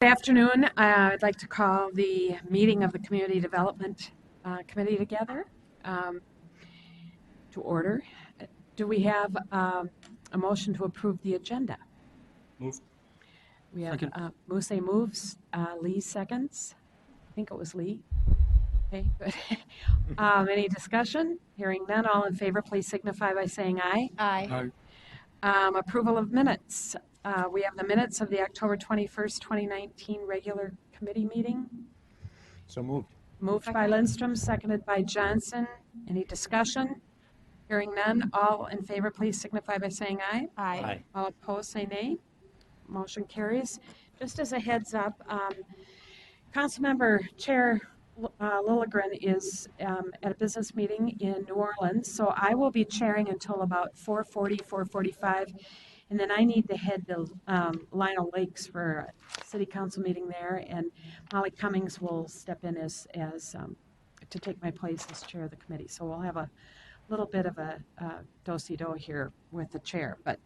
Good afternoon. I'd like to call the meeting of the Community Development Committee together to order. Do we have a motion to approve the agenda? Move. We have Second. Muse moves, Lee seconds. I think it was Lee. Okay, good. Any discussion? Hearing none, all in favor, please signify by saying aye. Aye. Approval of minutes. We have the minutes of the October 21st, 2019 regular committee meeting. So moved. Moved by Lindstrom, seconded by Johnson. Any discussion? Hearing none, all in favor, please signify by saying aye. Aye. All opposed, say nay. Motion carries. Just as a heads up, Councilmember Chair Lilligren is at a business meeting in New Orleans, so I will be chairing until about 4:40, 4:45, and then I need to head to Lionel Lakes for a city council meeting there, and Molly Cummings will step in as to take my place as chair of the committee. So we'll have a little bit of a do-si-do here with the chair. But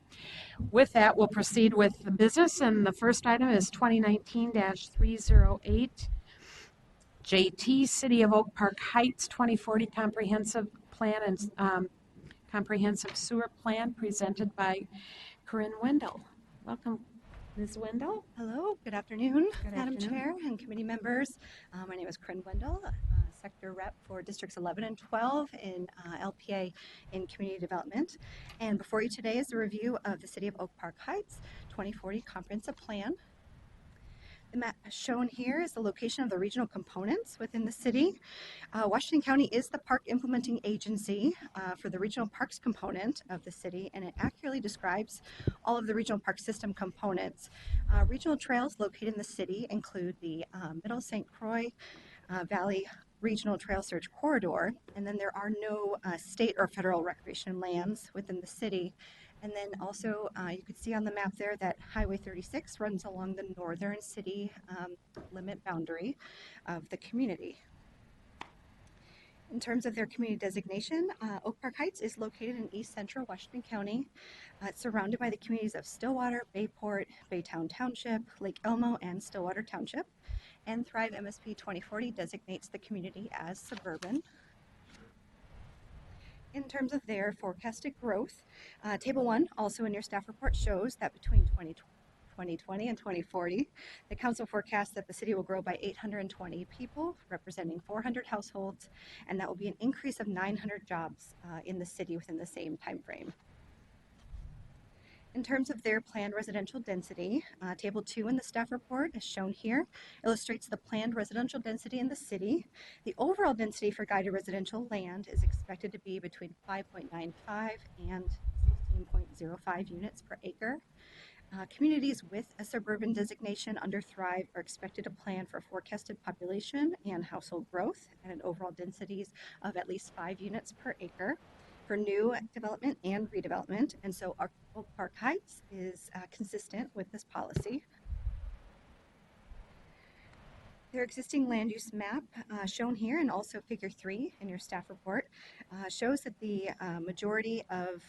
with that, we'll proceed with the business, and the first item is 2019-308. JT City of Oak Park Heights 2040 Comprehensive Plan and Comprehensive Sewer Plan presented by Corinne Wendell. Welcome, Ms. Wendell. Hello, good afternoon, Good Madam afternoon. Chair and committee members. My name is Corinne Wendell, Sector Rep for Districts 11 and 12 in LPA in Community Development. And before you today is a review of the City of Oak Park Heights 2040 Comprehensive Plan. The map shown here is the location of the regional components within the city. Washington County is the park implementing agency for the regional parks component of the city, and it accurately describes all of the regional park system components. Regional trails located in the city include the Middle St. Croix Valley Regional Trail Search Corridor, and then there are no state or federal recreation lands within the city. And then also you could see on the map there that Highway 36 runs along the northern city limit boundary of the community. In terms of their community designation, Oak Park Heights is located in east central Washington County. It's surrounded by the communities of Stillwater, Bayport, Baytown Township, Lake Elmo, and Stillwater Township. And Thrive MSP 2040 designates the community as suburban. In terms of their forecasted growth, Table 1, also in your staff report, shows that between 2020 and 2040, the council forecasts that the city will grow by 820 people, representing 400 households, and that will be an increase of 900 jobs in the city within the same time frame. In terms of their planned residential density, Table 2 in the staff report, as shown here, illustrates the planned residential density in the city. The overall density for guided residential land is expected to be between 5.95 and 16.05 units per acre. Communities with a suburban designation under Thrive are expected to plan for forecasted population and household growth at an overall densities of at least 5 units per acre for new development and redevelopment, and so our Oak Park Heights is consistent with this policy. Their existing land use map shown here, and also figure 3 in your staff report, shows that the majority of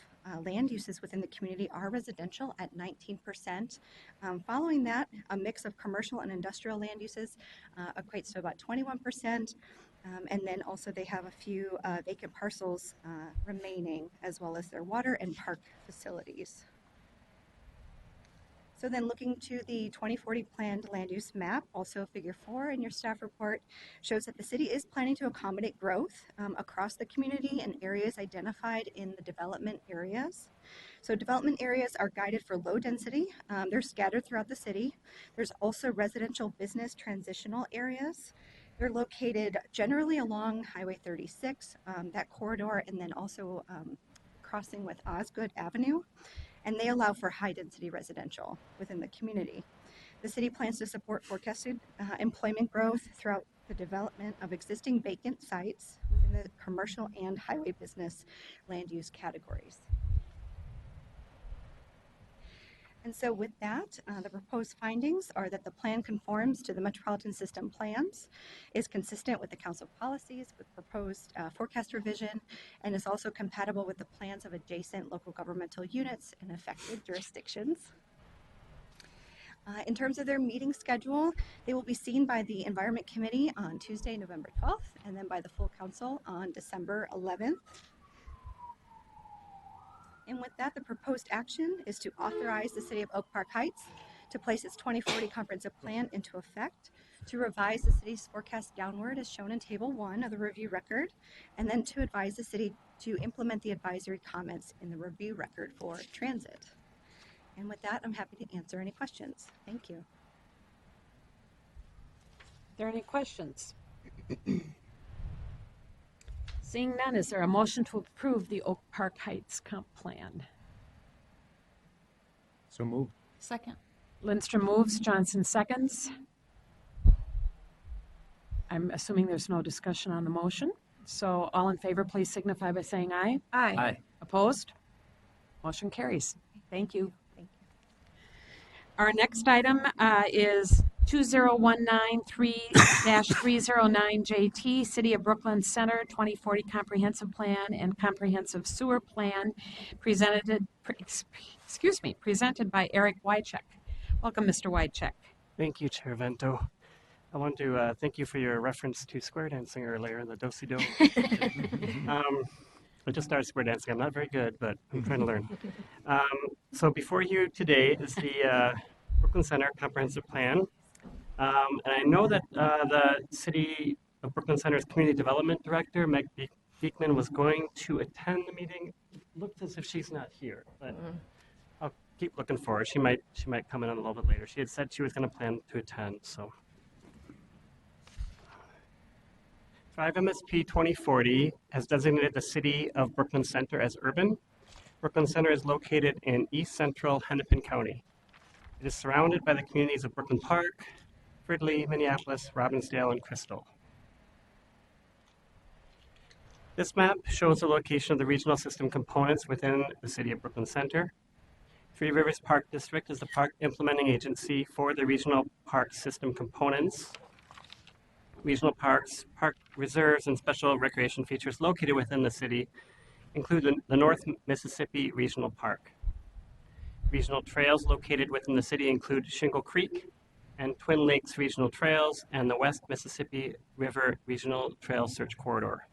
land uses within the community are residential at 19%. Following that, a mix of commercial and industrial land uses equates to about 21%. And then also they have a few vacant parcels remaining, as well as their water and park facilities. So then looking to the 2040 planned land use map, also figure 4 in your staff report, shows that the city is planning to accommodate growth across the community in areas identified in the development areas. So development areas are guided for low density. They're scattered throughout the city. There's also residential business transitional areas. They're located generally along Highway 36, that corridor, and then also crossing with Osgood Avenue. And they allow for high density residential within the community. The city plans to support forecasted employment growth throughout the development of existing vacant sites within the commercial and highway business land use categories. And so with that, the proposed findings are that the plan conforms to the metropolitan system plans, is consistent with the council policies with proposed forecast revision, and is also compatible with the plans of adjacent local governmental units in affected jurisdictions. In terms of their meeting schedule, they will be seen by the Environment Committee on Tuesday, November 12th, and then by the full council on December 11th. And with that, the proposed action is to authorize the City of Oak Park Heights to place its 2040 comprehensive plan into effect, to revise the city's forecast downward as shown in Table 1 of the review record, and then to advise the city to implement the advisory comments in the review record for transit. And with that, I'm happy to answer any questions. Thank you. Are there any questions? Seeing none, is there a motion to approve the Oak Park Heights comp plan? So moved. Second. Lindstrom moves, Johnson seconds. I'm assuming there's no discussion on the motion. So all in favor, please signify by saying aye. Aye. Opposed? Motion carries. Thank you. Thank you. Our next item is 20193-309JT, City of Brooklyn Center 2040 Comprehensive Plan and Comprehensive Sewer Plan, presented by Eric Wycheck. Welcome, Mr. Wycheck. Thank you, Chair Vento. I want to thank you for your reference to square dancing earlier in the do-si-do. I just started square dancing. I'm not very good, but I'm trying to learn. So before you today is the Brooklyn Center Comprehensive Plan. And I know that the City of Brooklyn Center's Community Development Director, Meg Beekman, was going to attend the meeting. It looks as if she's not here, but I'll keep looking for her. She might come in a little bit later. She had said she was going to plan to attend, so. 5 MSP 2040 has designated the City of Brooklyn Center as urban. Brooklyn Center is located in east central Hennepin County. It is surrounded by the communities of Brooklyn Park, Fridley, Minneapolis, Robbinsdale, and Crystal. This map shows the location of the regional system components within the City of Brooklyn Center. Three Rivers Park District is the park implementing agency for the regional park system components. Regional parks, park reserves, and special recreation features located within the city include the North Mississippi Regional Park. Regional trails located within the city include Shingle Creek and Twin Lakes Regional Trails and the West Mississippi River Regional Trail Search Corridor.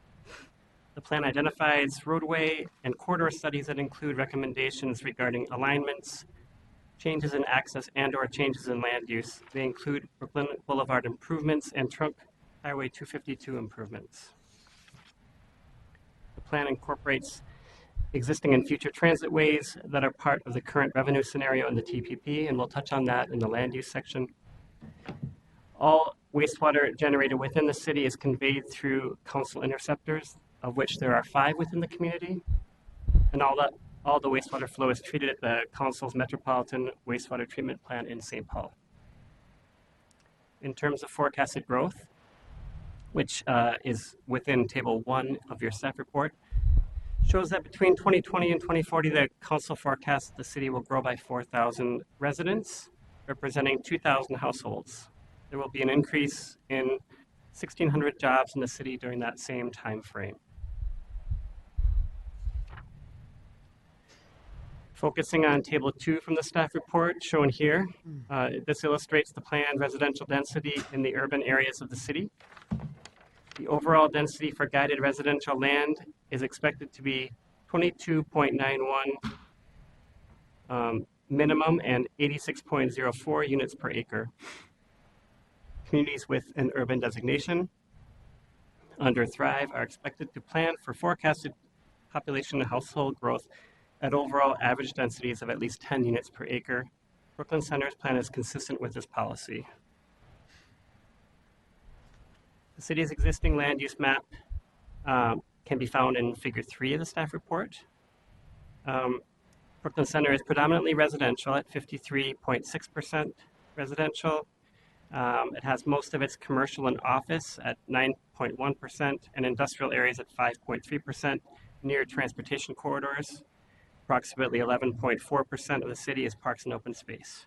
The plan identifies roadway and corridor studies that include recommendations regarding alignments, changes in access and/or changes in land use. They include Brooklyn Boulevard improvements and Trunk Highway 252 improvements. The plan incorporates existing and future transit ways that are part of the current revenue scenario in the TPP, and we'll touch on that in the land use section. All wastewater generated within the city is conveyed through council interceptors, of which there are 5 within the community, and all the wastewater flow is treated at the council's Metropolitan Wastewater Treatment Plant in St. Paul. In terms of forecasted growth, which is within Table 1 of your staff report, shows that between 2020 and 2040, the council forecasts the city will grow by 4,000 residents, representing 2,000 households. There will be an increase in 1,600 jobs in the city during that same time frame. Focusing on Table 2 from the staff report shown here, this illustrates the planned residential density in the urban areas of the city. The overall density for guided residential land is expected to be 22.91 minimum and 86.04 units per acre. Communities with an urban designation under Thrive are expected to plan for forecasted population and household growth at overall average densities of at least 10 units per acre. Brooklyn Center's plan is consistent with this policy. The city's existing land use map can be found in Figure 3 of the staff report. Brooklyn Center is predominantly residential at 53.6% residential. It has most of its commercial and office at 9.1% and industrial areas at 5.3% near transportation corridors. Approximately 11.4% of the city is parks and open space.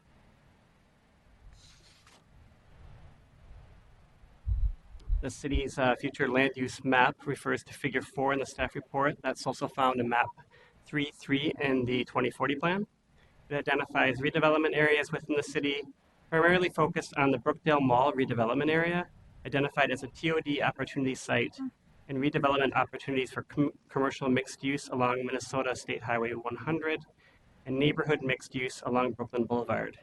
The city's future land use map refers to Figure 4 in the staff report. That's also found in Map 3.3 in the 2040 plan. It identifies redevelopment areas within the city primarily focused on the Brookdale Mall redevelopment area, identified as a TOD opportunity site, and redevelopment opportunities for commercial mixed use along Minnesota State Highway 100 and neighborhood mixed use along Brooklyn Boulevard.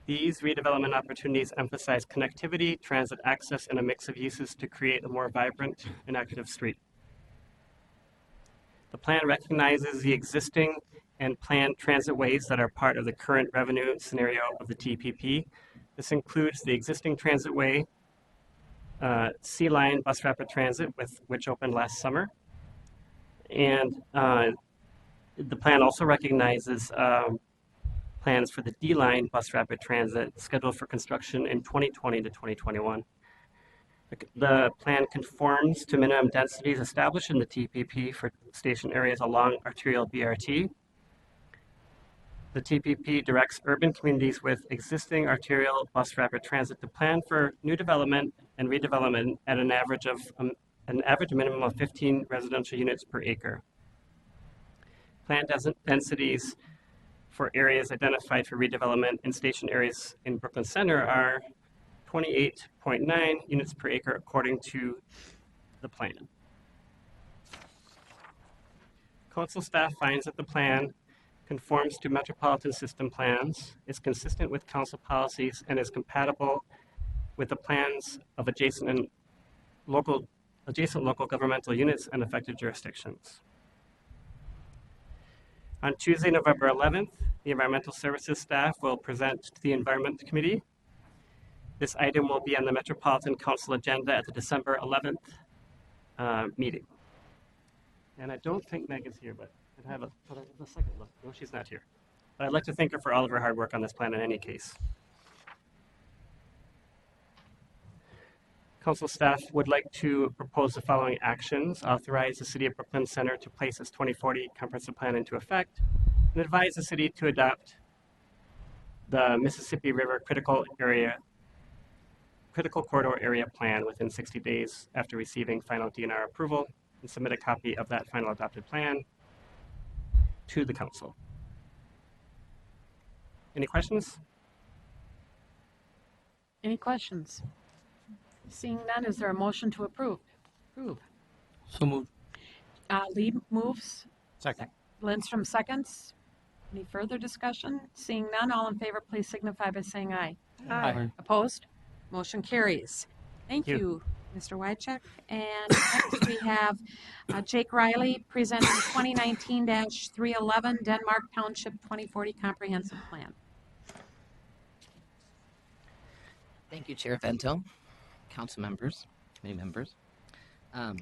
These redevelopment opportunities emphasize connectivity, transit access, and a mix of uses to create a more vibrant and active street. The plan recognizes the existing and planned transit ways that are part of the current revenue scenario of the TPP. This includes the existing transit way, Sea Line Bus Rapid Transit, which opened last summer. And the plan also recognizes plans for the D-Line Bus Rapid Transit scheduled for construction in 2020 to 2021. The plan conforms to minimum densities established in the TPP for station areas along arterial BRT. The TPP directs urban communities with existing arterial bus rapid transit to plan for new development and redevelopment at an average minimum of 15 residential units per acre. Planned densities for areas identified for redevelopment in station areas in Brooklyn Center are 28.9 units per acre according to the plan. Council staff finds that the plan conforms to metropolitan system plans, is consistent with council policies, and is compatible with the plans of adjacent local governmental units and affected jurisdictions. On Tuesday, November 11th, the Environmental Services staff will present to the Environment Committee. This item will be on the Metropolitan Council agenda at the December 11th meeting. And I don't think Meg is here, but I'd have a second look. No, she's not here. But I'd like to thank her for all of her hard work on this plan in any case. Council staff would like to propose the following actions: authorize the City of Brooklyn Center to place its 2040 comprehensive plan into effect, and advise the city to adopt the Mississippi River Critical Corridor Area Plan within 60 days after receiving final DNR approval, and submit a copy of that final adopted plan to the council. Any questions? Any questions? Seeing none, is there a motion to approve? Approve. So moved. Lee moves. Second. Lindstrom seconds. Any further discussion? Seeing none, all in favor, please signify by saying aye. Aye. Opposed? Motion carries. Thank you, Mr. Wycheck. And next we have Jake Riley presenting 2019-311 Denmark Township 2040 Comprehensive Plan. Thank you, Chair Vento, council members, committee members. I'm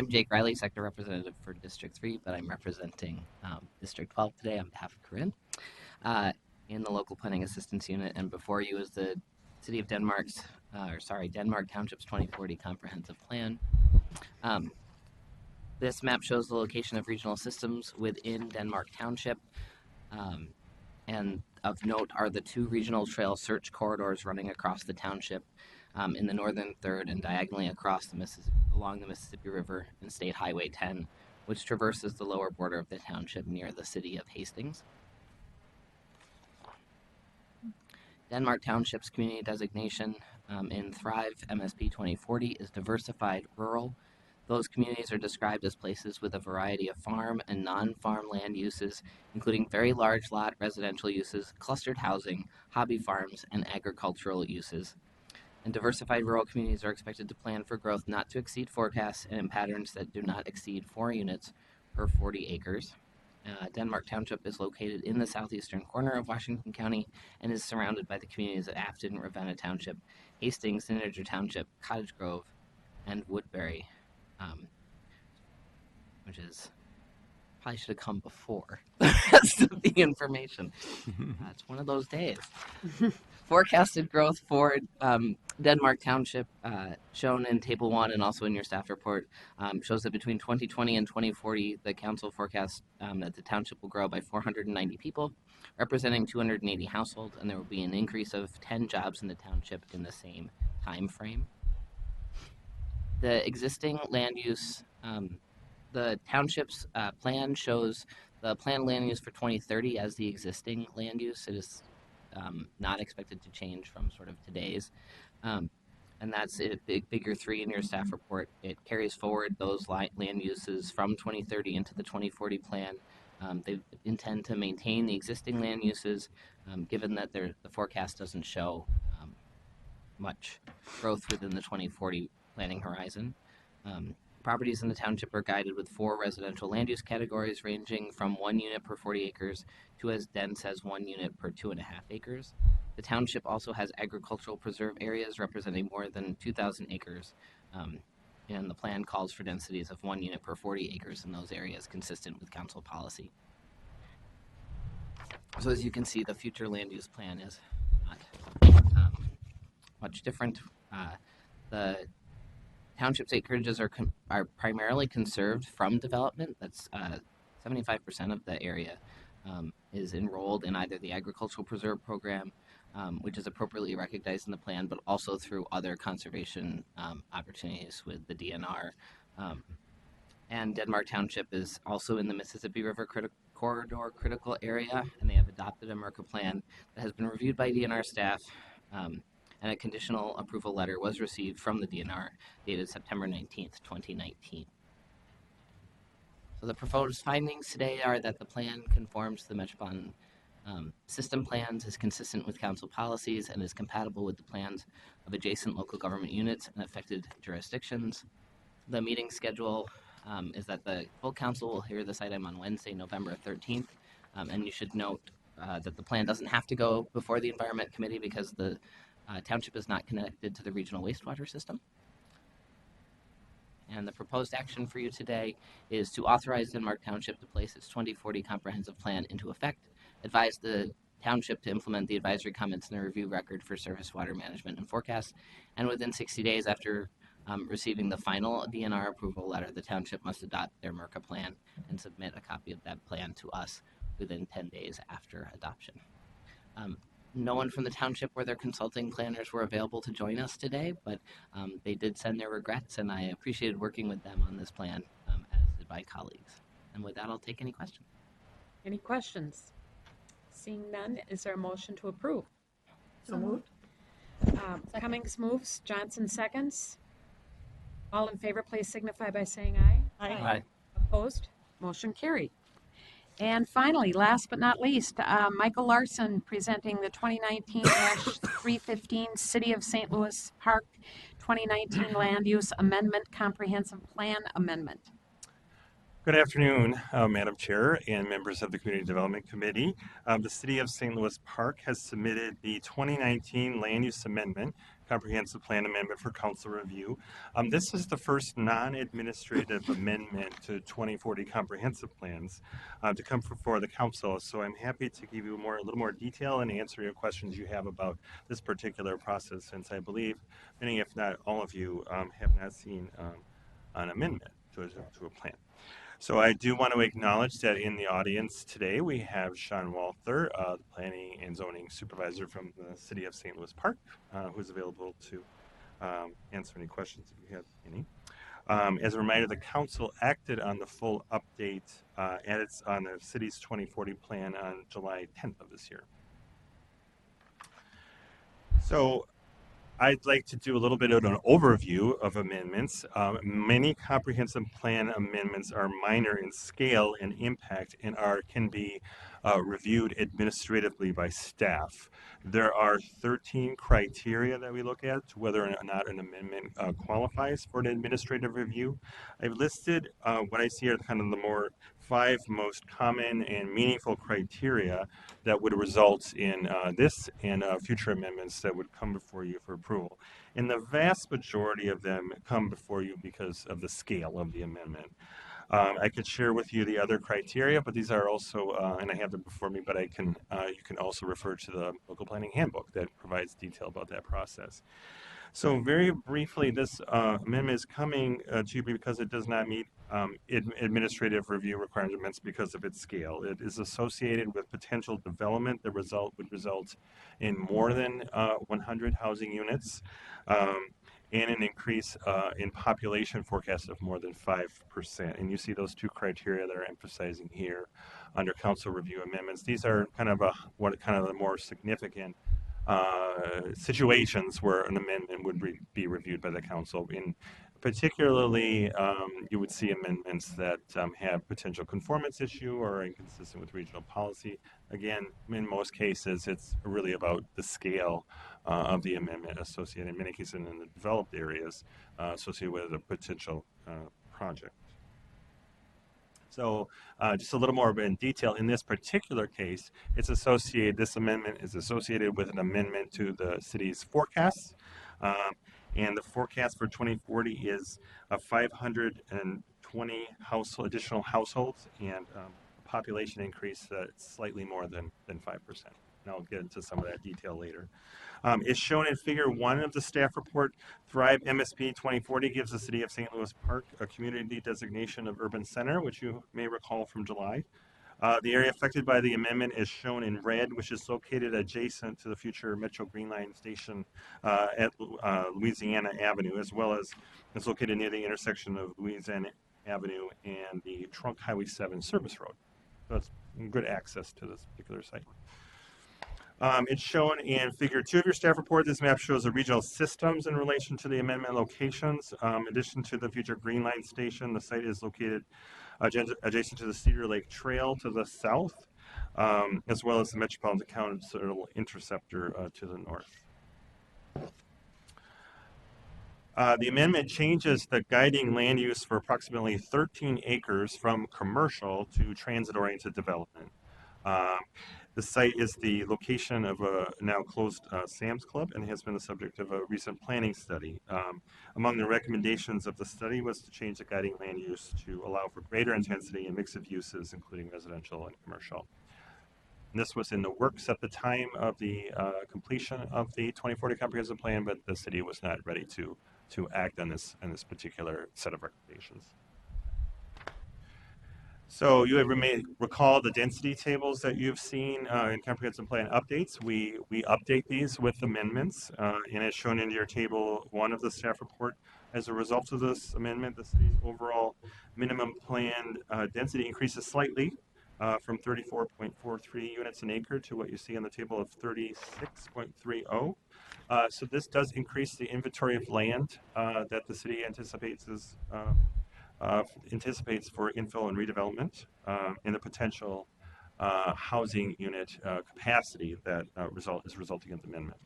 Jake Riley, sector representative for District 3, but I'm representing District 12 today on behalf of Corinne in the local planning assistance unit. And before you is the City of Denmark Township's 2040 comprehensive plan. This map shows the location of regional systems within Denmark Township. And of note are the two regional trail search corridors running across the township in the northern third and diagonally across along the Mississippi River and State Highway 10, which traverses the lower border of the township near the city of Hastings. Denmark Township's community designation in Thrive MSP 2040 is diversified rural. Those communities are described as places with a variety of farm and non-farm land uses, including very large lot residential uses, clustered housing, hobby farms, and agricultural uses. And diversified rural communities are expected to plan for growth not to exceed forecasts and in patterns that do not exceed 4 units per 40 acres. Denmark Township is located in the southeastern corner of Washington County and is surrounded by the communities of Afton, Ravenna Township, Hastings, Integer Township, Cottage Grove, and Woodbury, which is probably should have come before the rest of the information. It's one of those days. Forecasted growth for Denmark Township, shown in Table 1 and also in your staff report, shows that between 2020 and 2040, the council forecasts that the township will grow by 490 people, representing 280 households, and there will be an increase of 10 jobs in the township in the same time frame. The existing land use, the township's plan shows the planned land use for 2030 as the existing land use. It is not expected to change from sort of today's. And that's it, figure 3 in your staff report. It carries forward those land uses from 2030 into the 2040 plan. They intend to maintain the existing land uses, given that the forecast doesn't show much growth within the 2040 planning horizon. Properties in the township are guided with 4 residential land use categories ranging from 1 unit per 40 acres to as dense as 1 unit per 2.5 acres. The township also has agricultural preserve areas representing more than 2,000 acres, and the plan calls for densities of 1 unit per 40 acres in those areas, consistent with council policy. So as you can see, the future land use plan is not much different. The township's acreages are primarily conserved from development. That's 75% of the area is enrolled in either the agricultural preserve program, which is appropriately recognized in the plan, but also through other conservation opportunities with the DNR. And Denmark Township is also in the Mississippi River Corridor critical area, and they have adopted a MERCA plan that has been reviewed by DNR staff, and a conditional approval letter was received from the DNR dated September 19th, 2019. So the proposed findings today are that the plan conforms to the Metropolitan system plans, is consistent with council policies, and is compatible with the plans of adjacent local government units and affected jurisdictions. The meeting schedule is that the full council will hear this item on Wednesday, November 13th, and you should note that the plan doesn't have to go before the Environment Committee because the township is not connected to the regional wastewater system. And the proposed action for you today is to authorize Denmark Township to place its 2040 comprehensive plan into effect, advise the township to implement the advisory comments in the review record for surface water management and forecast, and within 60 days after receiving the final DNR approval letter, the township must adopt their MERCA plan and submit a copy of that plan to us within 10 days after adoption. No one from the township or their consulting planners were available to join us today, but they did send their regrets, and I appreciated working with them on this plan, as did my colleagues. And with that, I'll take any questions. Any questions? Seeing none, is there a motion to approve? So moved. Cummings moves, Johnson seconds. All in favor, please signify by saying aye. Aye. Opposed? Motion carried. And finally, last but not least, Michael Larson presenting the 2019-315 City of St. Louis Park 2019 Land Use Amendment Comprehensive Plan Amendment. Good afternoon, Madam Chair and members of the Community Development Committee. The City of St. Louis Park has submitted the 2019 Land Use Amendment Comprehensive Plan Amendment for council review. This is the first non-administrative amendment to 2040 comprehensive plans to come before the council. So I'm happy to give you a little more detail and answer your questions you have about this particular process, since I believe many, if not all of you, have not seen an amendment to a plan. So I do want to acknowledge that in the audience today we have Sean Walther, the Planning and Zoning Supervisor from the City of St. Louis Park, who's available to answer any questions if you have any. As a reminder, the council acted on the full update on the city's 2040 plan on July 10th of this year. So I'd like to do a little bit of an overview of amendments. Many comprehensive plan amendments are minor in scale and impact and can be reviewed administratively by staff. There are 13 criteria that we look at to whether or not an amendment qualifies for an administrative review. I've listed what I see are kind of the 5 most common and meaningful criteria that would result in this and future amendments that would come before you for approval. And the vast majority of them come before you because of the scale of the amendment. I could share with you the other criteria, but these are also, and I have them before me, but you can also refer to the local planning handbook that provides detail about that process. So very briefly, this amendment is coming to you because it does not meet administrative review requirements because of its scale. It is associated with potential development that would result in more than 100 housing units. and an increase in population forecast of more than 5%. And you see those two criteria that are emphasizing here under council review amendments. These are kind of the more significant situations where an amendment would be reviewed by the council. In particularly, you would see amendments that have potential conformance issue or are inconsistent with regional policy. Again, in most cases, it's really about the scale of the amendment associated, in many cases in the developed areas, associated with a potential project. So just a little more in detail, in this particular case, this amendment is associated with an amendment to the city's forecasts. And the forecast for 2040 is 520 additional households and a population increase that's slightly more than 5%. And I'll get into some of that detail later. Is shown in Figure 1 of the staff report. Thrive MSP 2040 gives the City of St. Louis Park a community designation of urban center, which you may recall from July. The area affected by the amendment is shown in red, which is located adjacent to the future Metro Green Line station at Louisiana Avenue, as well as it's located near the intersection of Louisiana Avenue and the Trunk Highway 7 service road. So it's good access to this particular site. It's shown in Figure 2 of your staff report. This map shows the regional systems in relation to the amendment locations. In addition to the future Green Line station, the site is located adjacent to the Cedar Lake Trail to the south, as well as the Metropolitan Council Interceptor to the north. The amendment changes the guiding land use for approximately 13 acres from commercial to transit-oriented development. The site is the location of a now closed Sam's Club and has been the subject of a recent planning study. Among the recommendations of the study was to change the guiding land use to allow for greater intensity and mix of uses, including residential and commercial. And this was in the works at the time of the completion of the 2040 comprehensive plan, but the city was not ready to act on this particular set of recommendations. So you may recall the density tables that you've seen in comprehensive plan updates. We update these with amendments, and as shown in your table 1 of the staff report, as a result of this amendment, the city's overall minimum planned density increases slightly from 34.43 units an acre to what you see on the table of 36.30. So this does increase the inventory of land that the city anticipates for infill and redevelopment and the potential housing unit capacity that is resulting in the amendment.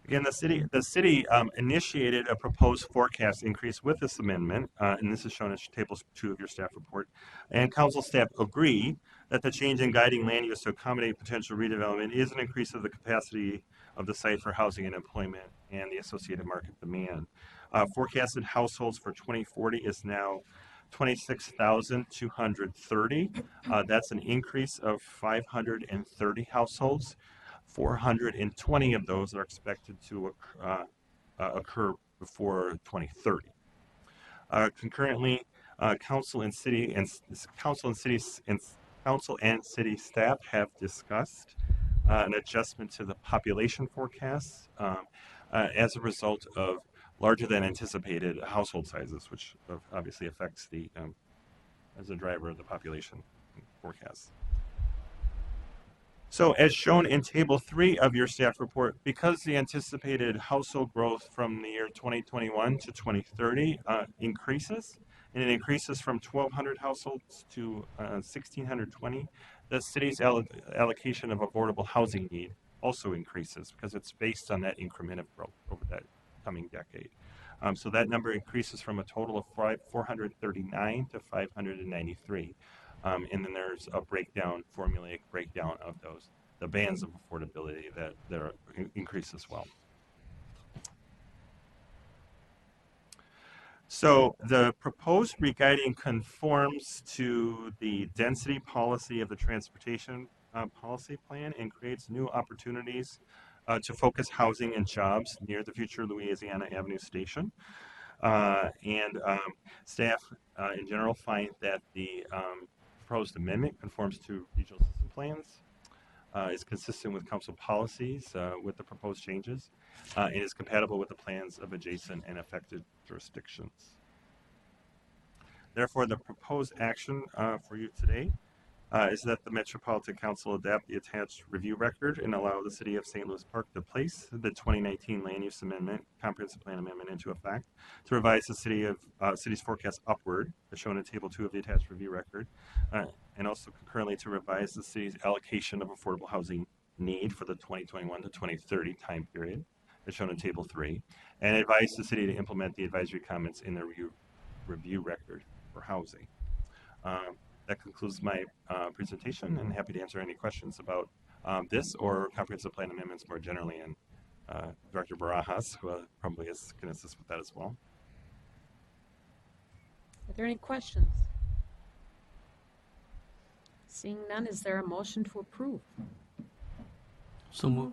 Again, the city initiated a proposed forecast increase with this amendment, and this is shown in table 2 of your staff report. And council staff agree that the change in guiding land use to accommodate potential redevelopment is an increase of the capacity of the site for housing and employment and the associated market demand. Forecasted households for 2040 is now 26,230. That's an increase of 530 households. 420 of those are expected to occur before 2030. Concurrently, council and city staff have discussed an adjustment to the population forecasts as a result of larger than anticipated household sizes, which obviously affects as a driver of the population forecast. So as shown in table 3 of your staff report, because the anticipated household growth from the year 2021 to 2030 increases, and it increases from 1,200 households to 1,620, the city's allocation of affordable housing need also increases because it's based on that increment of growth over that coming decade. So that number increases from a total of 439 to 593. And then there's a formulaic breakdown of the bands of affordability that are increased as well. So the proposed re-guiding conforms to the density policy of the transportation policy plan and creates new opportunities to focus housing and jobs near the future Louisiana Avenue station. Staff in general find that the proposed amendment conforms to regional system plans is consistent with council policies with the proposed changes, and is compatible with the plans of adjacent and affected jurisdictions. Therefore, the proposed action for you today is that the Metropolitan Council adapt the attached review record and allow the City of St. Louis Park to place the 2019 Land Use Amendment, Comprehensive Plan Amendment into effect, to revise the city's forecast upward, as shown in Table 2 of the attached review record, and also concurrently to revise the city's allocation of affordable housing need for the 2021 to 2030 time period, as shown in Table 3, and advise the city to implement the advisory comments in the review record for housing. That concludes my presentation, and happy to answer any questions about this or comprehensive plan amendments more generally. And Director Barajas, who probably can assist with that as well. Are there any questions? Seeing none, is there a motion to approve? So move.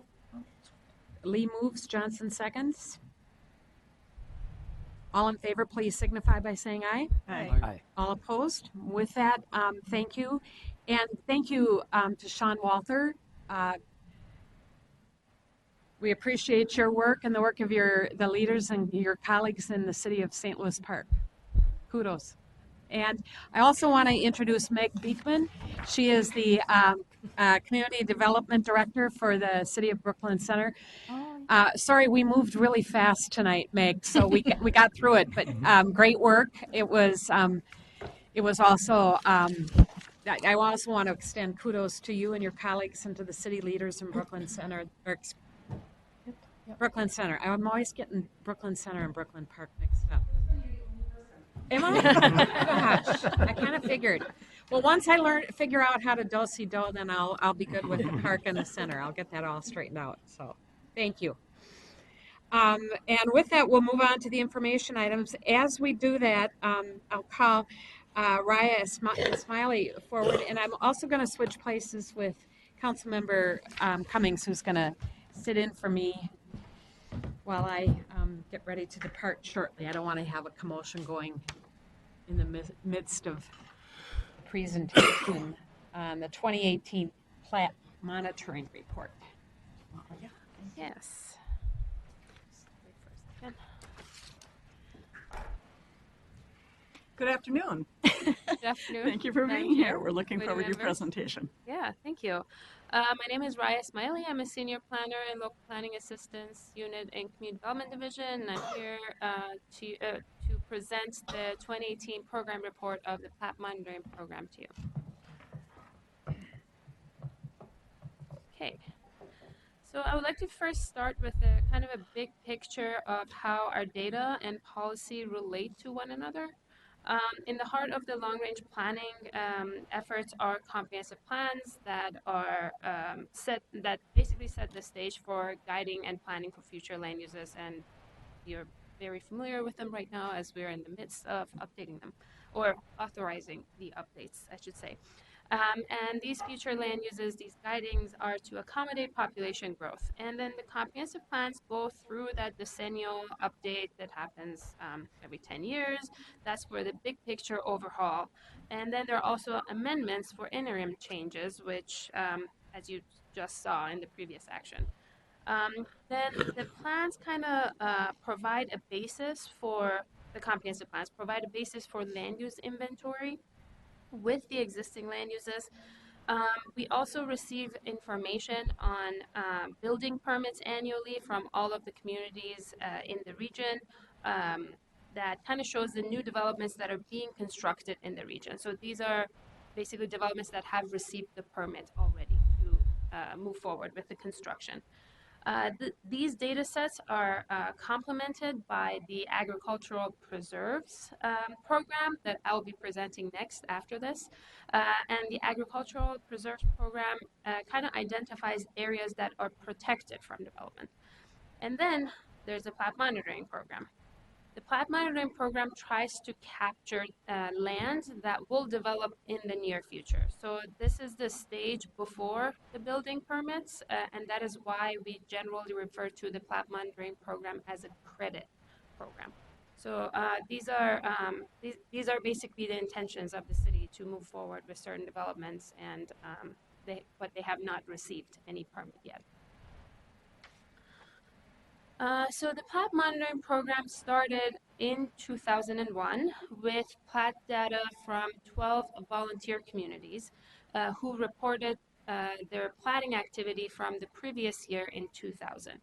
Lee moves, Johnson seconds. All in favor, please signify by saying aye. Aye. All opposed? With that, thank you. And thank you to Sean Walther. We appreciate your work and the work of the leaders and your colleagues in the City of St. Louis Park. Kudos. And I also want to introduce Meg Beekman. She is the Community Development Director for the City of Brooklyn Center. Sorry, we moved really fast tonight, Meg, so we got through it, but great work. It was also, I also want to extend kudos to you and your colleagues and to the city leaders in Brooklyn Center. Brooklyn Center. I'm always getting Brooklyn Center and Brooklyn Park mixed up. Am I? Gosh, I kind of figured. Well, once I figure out how to do-si-do, then I'll be good with the park and the center. I'll get that all straightened out. So, thank you. And with that, we'll move on to the information items. As we do that, I'll call Raya Smiley forward, and I'm also going to switch places with Councilmember Cummings, who's going to sit in for me while I get ready to depart shortly. I don't want to have a commotion going in the midst of presentation on the 2018 Plat Monitoring Report. Yes. Good afternoon. Good afternoon. Thank you for being here. We're looking Committee forward to your members. presentation. Yeah, thank you. My name is Raya Smiley. I'm a senior planner in Local Planning Assistance Unit in Community Development Division. And I'm here to present the 2018 program report of the Plat Monitoring Program to you. Okay. So I would like to first start with a kind of a big picture of how our data and policy relate to one another. In the heart of the long-range planning efforts are comprehensive plans that are basically set the stage for guiding and planning for future land uses, and you're very familiar with them right now as we're in the midst of updating them, or authorizing the updates, I should say. And these future land uses, these guidings are to accommodate population growth. And then the comprehensive plans go through that decennial update that happens every 10 years. That's for the big picture overhaul. And then there are also amendments for interim changes, which, as you just saw in the previous action. Then the plans kind of provide a basis for, the comprehensive plans provide a basis for land use inventory with the existing land uses. We also receive information on building permits annually from all of the communities in the region that kind of shows the new developments that are being constructed in the region. So these are basically developments that have received the permit already to move forward with the construction. These data sets are complemented by the Agricultural Preserves program that I'll be presenting next after this. And the Agricultural Preserves program kind of identifies areas that are protected from development. And then there's the Plat Monitoring program. The Plat Monitoring program tries to capture land that will develop in the near future. So this is the stage before the building permits, and that is why we generally refer to the Plat Monitoring program as a credit program. So these are basically the intentions of the city to move forward with certain developments and but they have not received any permit yet. So the plat monitoring program started in 2001 with plat data from 12 volunteer communities who reported their platting activity from the previous year in 2000.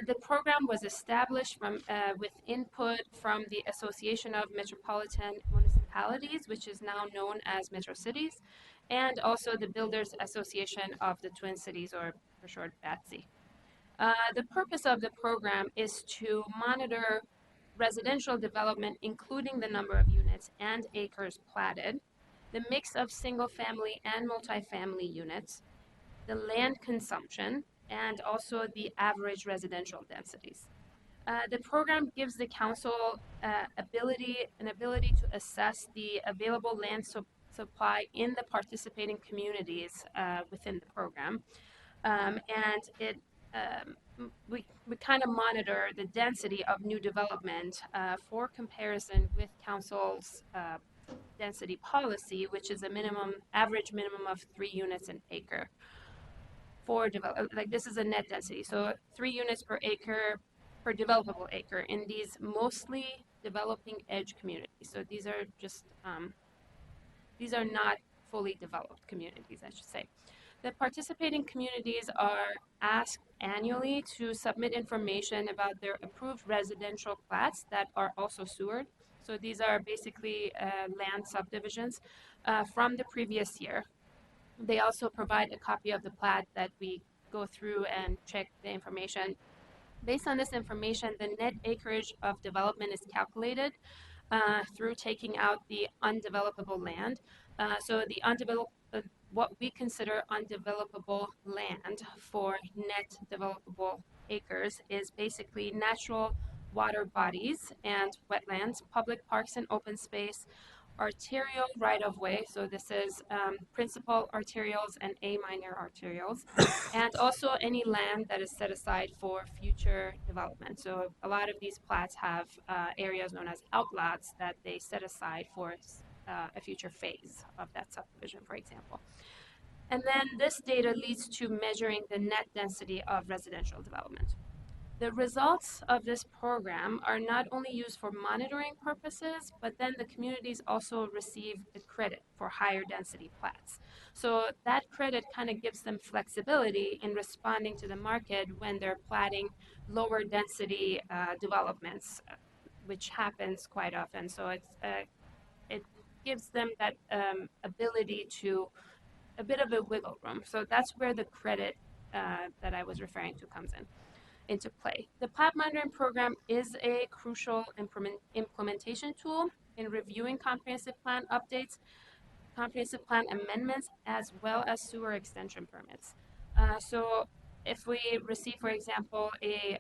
The program was established with input from the Association of Metropolitan Municipalities, which is now known as Metro Cities, and also the Builders Association of the Twin Cities, or for short, BATSI. The purpose of the program is to monitor residential development, including the number of units and acres platted, the mix of single-family and multifamily units, the land consumption, and also the average residential densities. The program gives the council an ability to assess the available land supply in the participating communities within the program, and we kind of monitor the density of new development for comparison with council's density policy, which is a average minimum of 3 units an acre. For this is a net density, so 3 units per acre per developable acre in these mostly developing edge communities. So these are just these are not fully developed communities, I should say. The participating communities are asked annually to submit information about their approved residential plats that are also sewered. So these are basically land subdivisions from the previous year. They also provide a copy of the plat that we go through and check the information. Based on this information, the net acreage of development is calculated through taking out the undevelopable land. So the what we consider undevelopable land for net developable acres is basically natural water bodies and wetlands, public parks and open space, arterial right-of-way, so this is principal arterials and A minor arterials, and also any land that is set aside for future development. So a lot of these plats have areas known as outlots that they set aside for a future phase of that subdivision, for example. And then this data leads to measuring the net density of residential development. The results of this program are not only used for monitoring purposes, but then the communities also receive a credit for higher density plats. So that credit kind of gives them flexibility in responding to the market when they're platting lower density developments, which happens quite often. So it gives them that ability to a bit of a wiggle room. So that's where the credit that I was referring to comes into play. The plat monitoring program is a crucial implementation tool in reviewing comprehensive plan updates, comprehensive plan amendments, as well as sewer extension permits. So if we receive, for example, a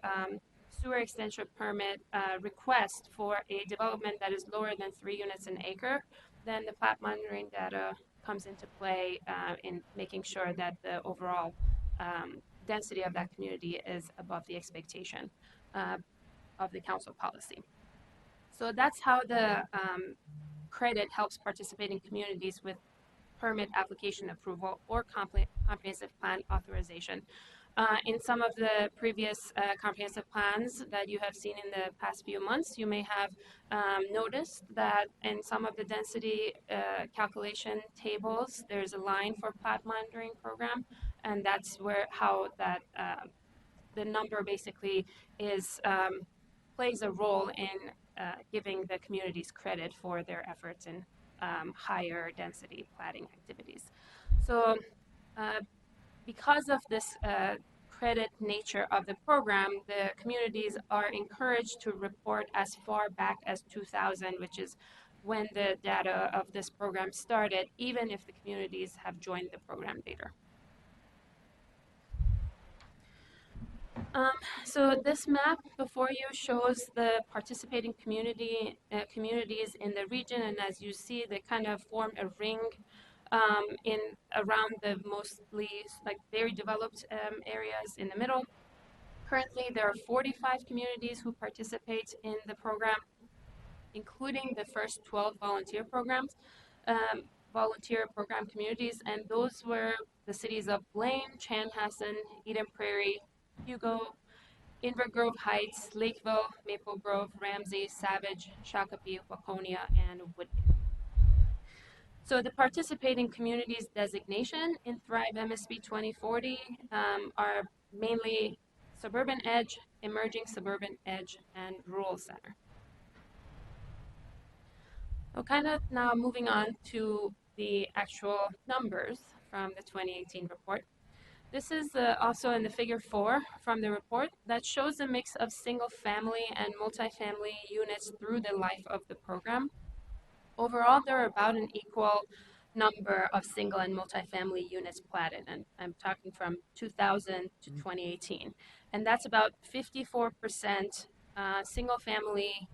sewer extension permit request for a development that is lower than 3 units an acre, then the plat monitoring data comes into play in making sure that the overall density of that community is above the expectation of the council policy. So that's how the credit helps participating communities with permit application approval or comprehensive plan authorization. In some of the previous comprehensive plans that you have seen in the past few months, you may have noticed that in some of the density calculation tables, there's a line for plat monitoring program, and that's how that the number basically is plays a role in giving the communities credit for their efforts in higher density platting activities. So because of this credit nature of the program, the communities are encouraged to report as far back as 2000, which is when the data of this program started, even if the communities have joined the program later. So this map before you shows the participating communities in the region, and as you see, they kind of form a ring in around the mostly very developed areas in the middle. Currently, there are 45 communities who participate in the program, including the first 12 volunteer programs. volunteer program communities, and those were the cities of Blaine, Chanhassen, Eden Prairie, Hugo, Inver Grove Heights, Lakeville, Maple Grove, Ramsey, Savage, Shakopee, Waconia, and Woodbury. So the participating communities designation in Thrive MSP 2040 are mainly Suburban Edge, Emerging Suburban Edge, and Rural Center. So kind of now moving on to the actual numbers from the 2018 report. This is also in the figure 4 from the report that shows a mix of single family and multifamily units through the life of the program. Overall, there are about an equal number of single and multifamily units platted, and I'm talking from 2000 to 2018. And that's about 54% single family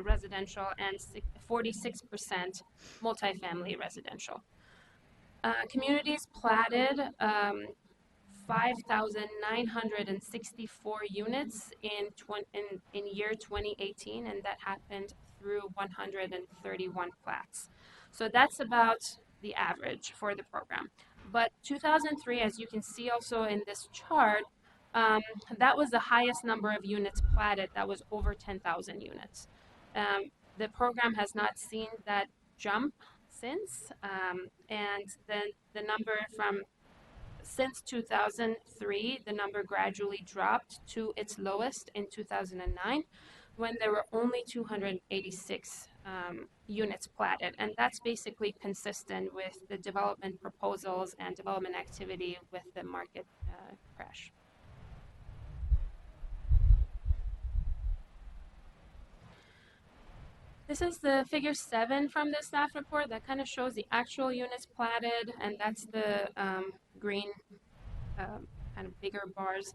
residential and 46% multifamily residential. Communities platted 5,964 units in year 2018, and that happened through 131 plats. So that's about the average for the program. But 2003, as you can see also in this chart, that was the highest number of units platted. That was over 10,000 units. The program has not seen that jump since, and then the number since 2003, the number gradually dropped to its lowest in 2009, when there were only 286 units platted. And that's basically consistent with the development proposals and development activity with the market crash. This is the figure 7 from the staff report that kind of shows the actual units platted, and that's the green kind of bigger bars.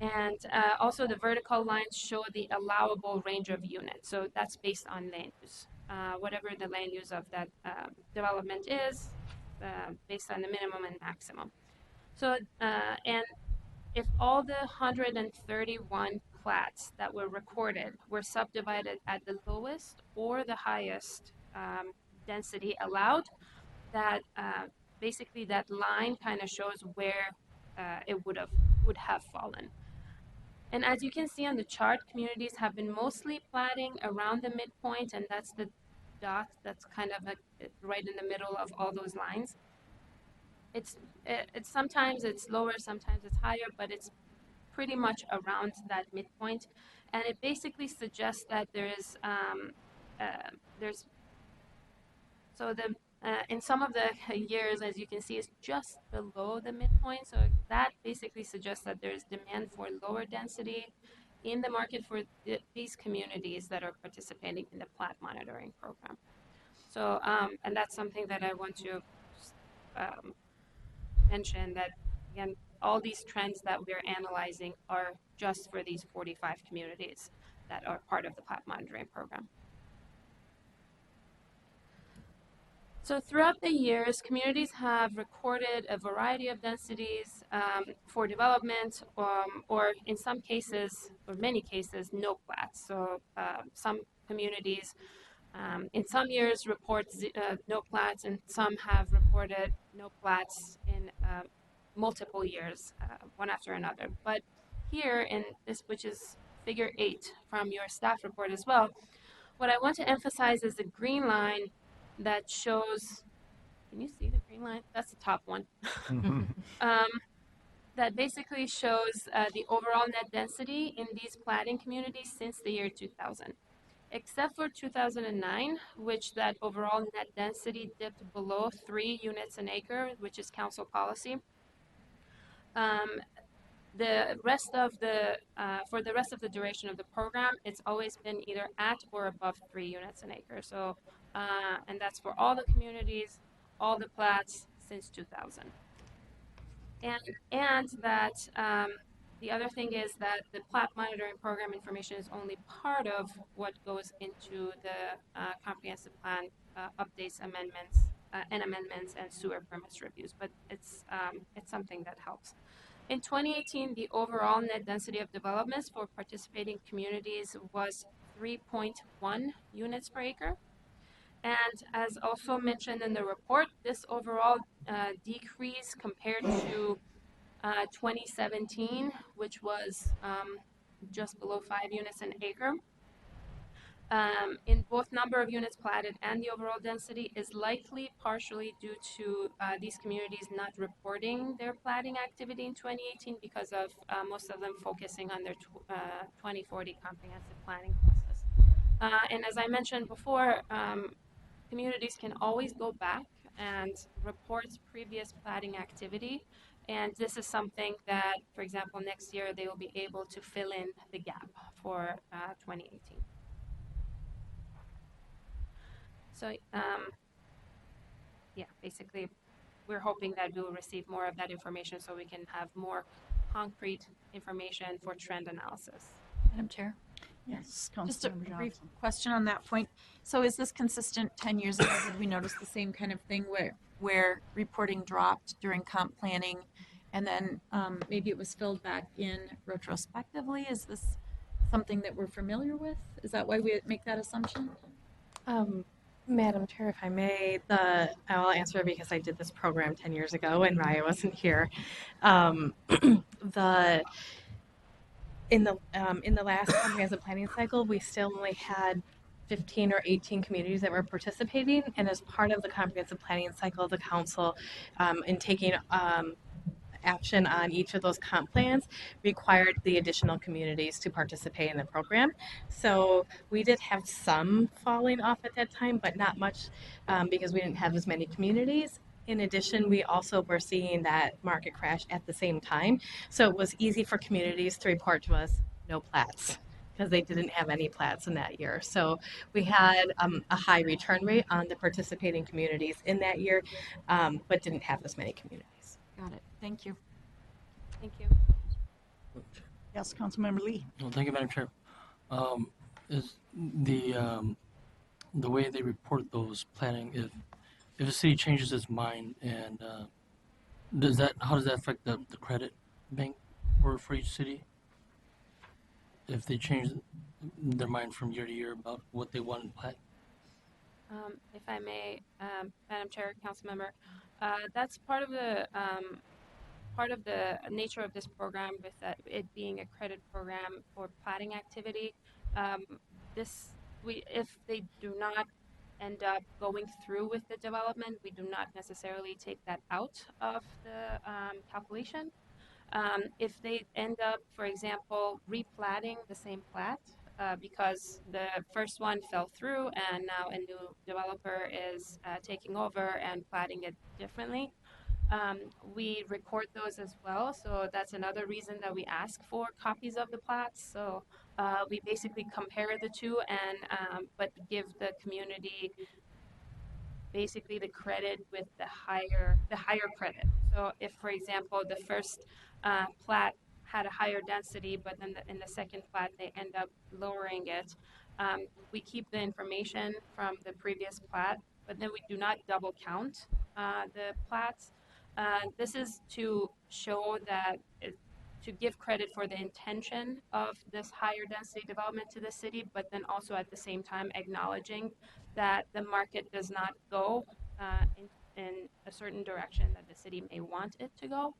And also the vertical lines show the allowable range of units. So that's based on land use. Whatever the land use of that development is, based on the minimum and maximum. So, and if all the 131 plats that were recorded were subdivided at the lowest or the highest density allowed, that basically that line kind of shows where it would have fallen. And as you can see on the chart, communities have been mostly platting around the midpoint, and that's the dot that's kind of right in the middle of all those lines. It's sometimes it's lower, sometimes it's higher, but it's pretty much around that midpoint, and it basically suggests that there's in some of the years, as you can see, is just below the midpoint. So that basically suggests that there's demand for lower density in the market for these communities that are participating in the plat monitoring program. So, and that's something that I want to mention, that, again, all these trends that we're analyzing are just for these 45 communities that are part of the plat monitoring program. So throughout the years, communities have recorded a variety of densities for development, or in some cases, or many cases, no plats. So some communities in some years report no plats, and some have reported no plats in multiple years, one after another. But here in this, which is figure 8 from your staff report as well, what I want to emphasize is the green line that shows, can you see the green line? That's the top one. That basically shows the overall net density in these platting communities since the year 2000. Except for 2009, which that overall net density dipped below 3 units an acre, which is council policy. The rest of the, for the rest of the duration of the program, it's always been either at or above 3 units an acre. So, and that's for all the communities, all the plats since 2000. And that the other thing is that the plat monitoring program information is only part of what goes into the comprehensive plan updates, amendments, and sewer permits reviews. But it's something that helps. In 2018, the overall net density of developments for participating communities was 3.1 units per acre. And as also mentioned in the report, this overall decrease compared to 2017, which was just below 5 units an acre, in both number of units platted and the overall density is likely partially due to these communities not reporting their platting activity in 2018 because of most of them focusing on their 2040 comprehensive planning process. And as I mentioned before, communities can always go back and report previous platting activity. And this is something that, for example, next year they will be able to fill in the gap for 2018. So, yeah, basically, we're hoping that we will receive more of that information so we can have more concrete information for trend analysis. Madam Chair, Yes, just a Councilmember brief Johnson. question on that point. So is this consistent 10 years ago? Did we notice the same kind of thing where reporting dropped during comp planning and then maybe it was filled back in retrospectively? Is this something that we're familiar with? Is that why we make that assumption? Madam Chair, if I may, I'll answer because I did this program 10 years ago and Raya wasn't here. In the last comprehensive planning cycle, we still only had 15 or 18 communities that were participating, and as part of the comprehensive planning cycle, the council, in taking action on each of those comp plans, required the additional communities to participate in the program. So we did have some falling off at that time, but not much because we didn't have as many communities. In addition, we also were seeing that market crash at the same time. So it was easy for communities to report to us no plats because they didn't have any plats in that year. So we had a high return rate on the participating communities in that year, but didn't have as many communities. Got it. Thank you. Thank you. Yes, Councilmember Lee. Well, thank you, Madam Chair. Is the way they report those planning, if a city changes its mind and how does that affect the credit bank for each city? If they change their mind from year to year about what they want in plat? If I may, Madam Chair, Council Member, that's part of the nature of this program, with it being a credit program for platting activity. If they do not end up going through with the development, we do not necessarily take that out of the calculation. If they end up, for example, replatting the same plat because the first one fell through and now a new developer is taking over and platting it differently, we record those as well. So that's another reason that we ask for copies of the plats. So we basically compare the two and but give the community basically the credit with the higher credit. So if, for example, the first plat had a higher density, but then in the second plat they end up lowering it, we keep the information from the previous plat, but then we do not double count the plats. This is to show that to give credit for the intention of this higher density development to the city, but then also at the same time acknowledging that the market does not go in a certain direction that the city may want it to go.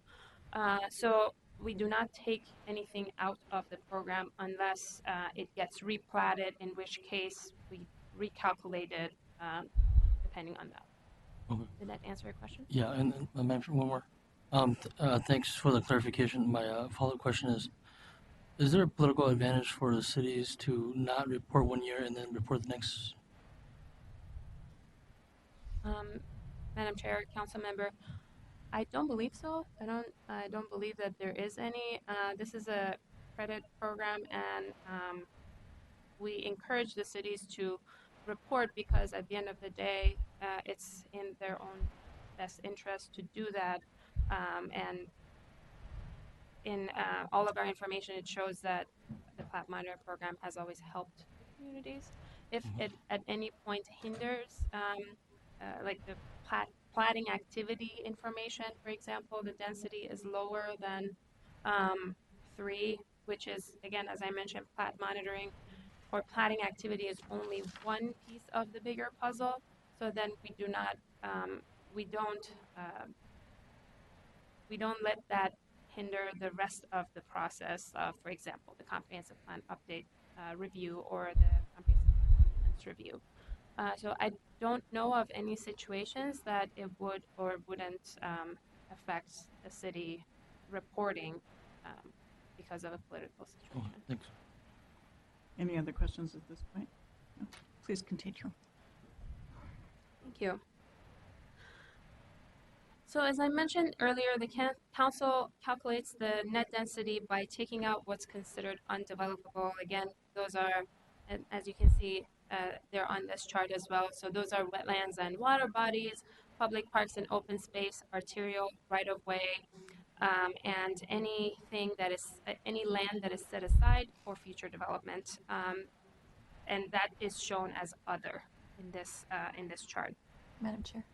So we do not take anything out of the program unless it gets replatted, in which case we recalculate it depending on that. Okay. Did that answer your question? Yeah, and Madam Chair, one more. Thanks for the clarification. My follow-up question is there a political advantage for the cities to not report one year and then report the next? Madam Chair, Council Member, I don't believe so. I don't believe that there is any. This is a credit program, and we encourage the cities to report because at the end of the day, it's in their own best interest to do that. And in all of our information, it shows that the Plat Monitor program has always helped communities. If it at any point hinders, like the platting activity information, for example, the density is lower than 3, which is, again, as I mentioned, plat monitoring or platting activity is only one piece of the bigger puzzle. So then we don't let that hinder the rest of the process of, for example, the comprehensive plan update review or the comprehensive plan review. So I don't know of any situations that it would or wouldn't affect the city reporting because of a political Oh, situation. thanks. Any other questions at this point? No. Please continue. Thank you. So as I mentioned earlier, the council calculates the net density by taking out what's considered undevelopable. Again, those are, as you can see, they're on this chart as well. So those are wetlands and water bodies, public parks and open space, arterial right-of-way, and anything that is, any land that is set aside for future development. And that is shown as other in this chart. Madam Chair.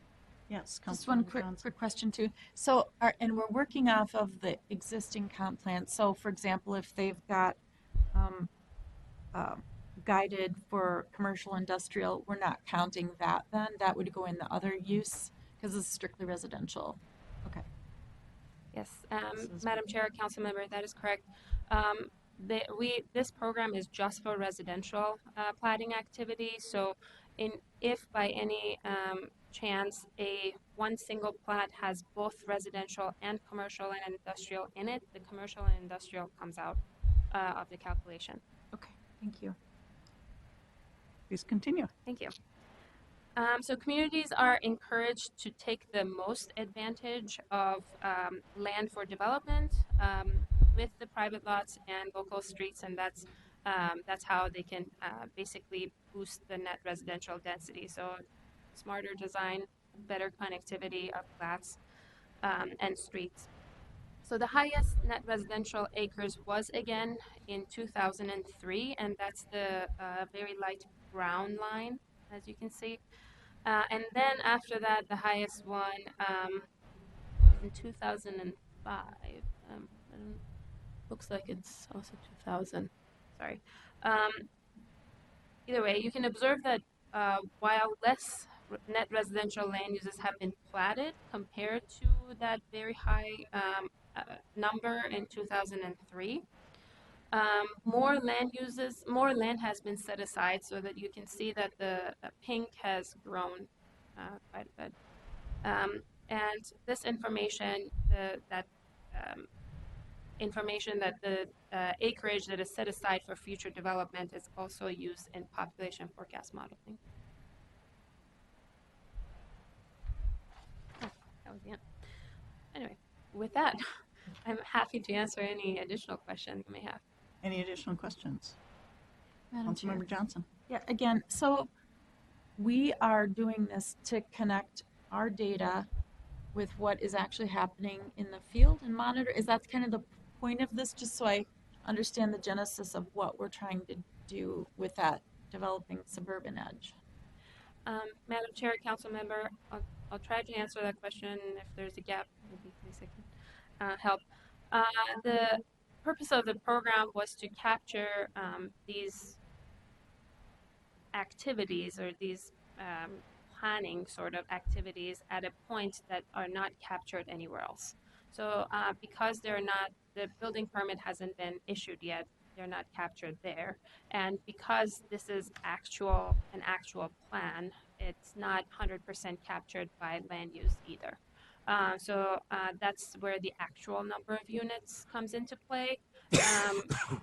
Yes, Just one Councilmember Johnson. quick question too. So, and we're working off of the existing comp plan. So, for example, if they've got guided for commercial industrial, we're not counting that then? That would go in the other use because it's strictly residential. Okay. Yes, is Madam Chair, Council Member, that is correct. This program is just for residential plating activity. So, if by any chance one single plat has both residential and commercial and industrial in it, the commercial and industrial comes out of the calculation. Okay. Thank you. Please continue. Thank you. So communities are encouraged to take the most advantage of land for development with the private lots and local streets, and that's how they can basically boost the net residential density. So smarter design, better connectivity of plats and streets. So the highest net residential acres was again in 2003, and that's the very light brown line, as you can see. And then after that, the highest one in 2005. Looks like it's also 2000. Sorry. Either way, you can observe that while less net residential land uses have been platted compared to that very high number in 2003, more land has been set aside, so that you can see that the pink has grown quite a bit. And this information, information that the acreage that is set aside for future development is also used in population forecast modeling. Oh, that was the end. Anyway, with that, I'm happy to answer any additional questions you may have. Any additional questions? Madam Chair. Councilmember Johnson. Yeah, again, so we are doing this to connect our data with what is actually happening in the field and monitor. Is that kind of the point of this, just so I understand the genesis of what we're trying to do with that developing suburban edge? Madam Chair, Council Member, I'll try to answer that question. If there's a gap, maybe Lisa can help. The purpose of the program was to capture these activities or these planning sort of activities at a point that are not captured anywhere else. So because the building permit hasn't been issued yet, they're not captured there. And because this is an actual plan, it's not 100% captured by land use either. So that's where the actual number of units comes into play.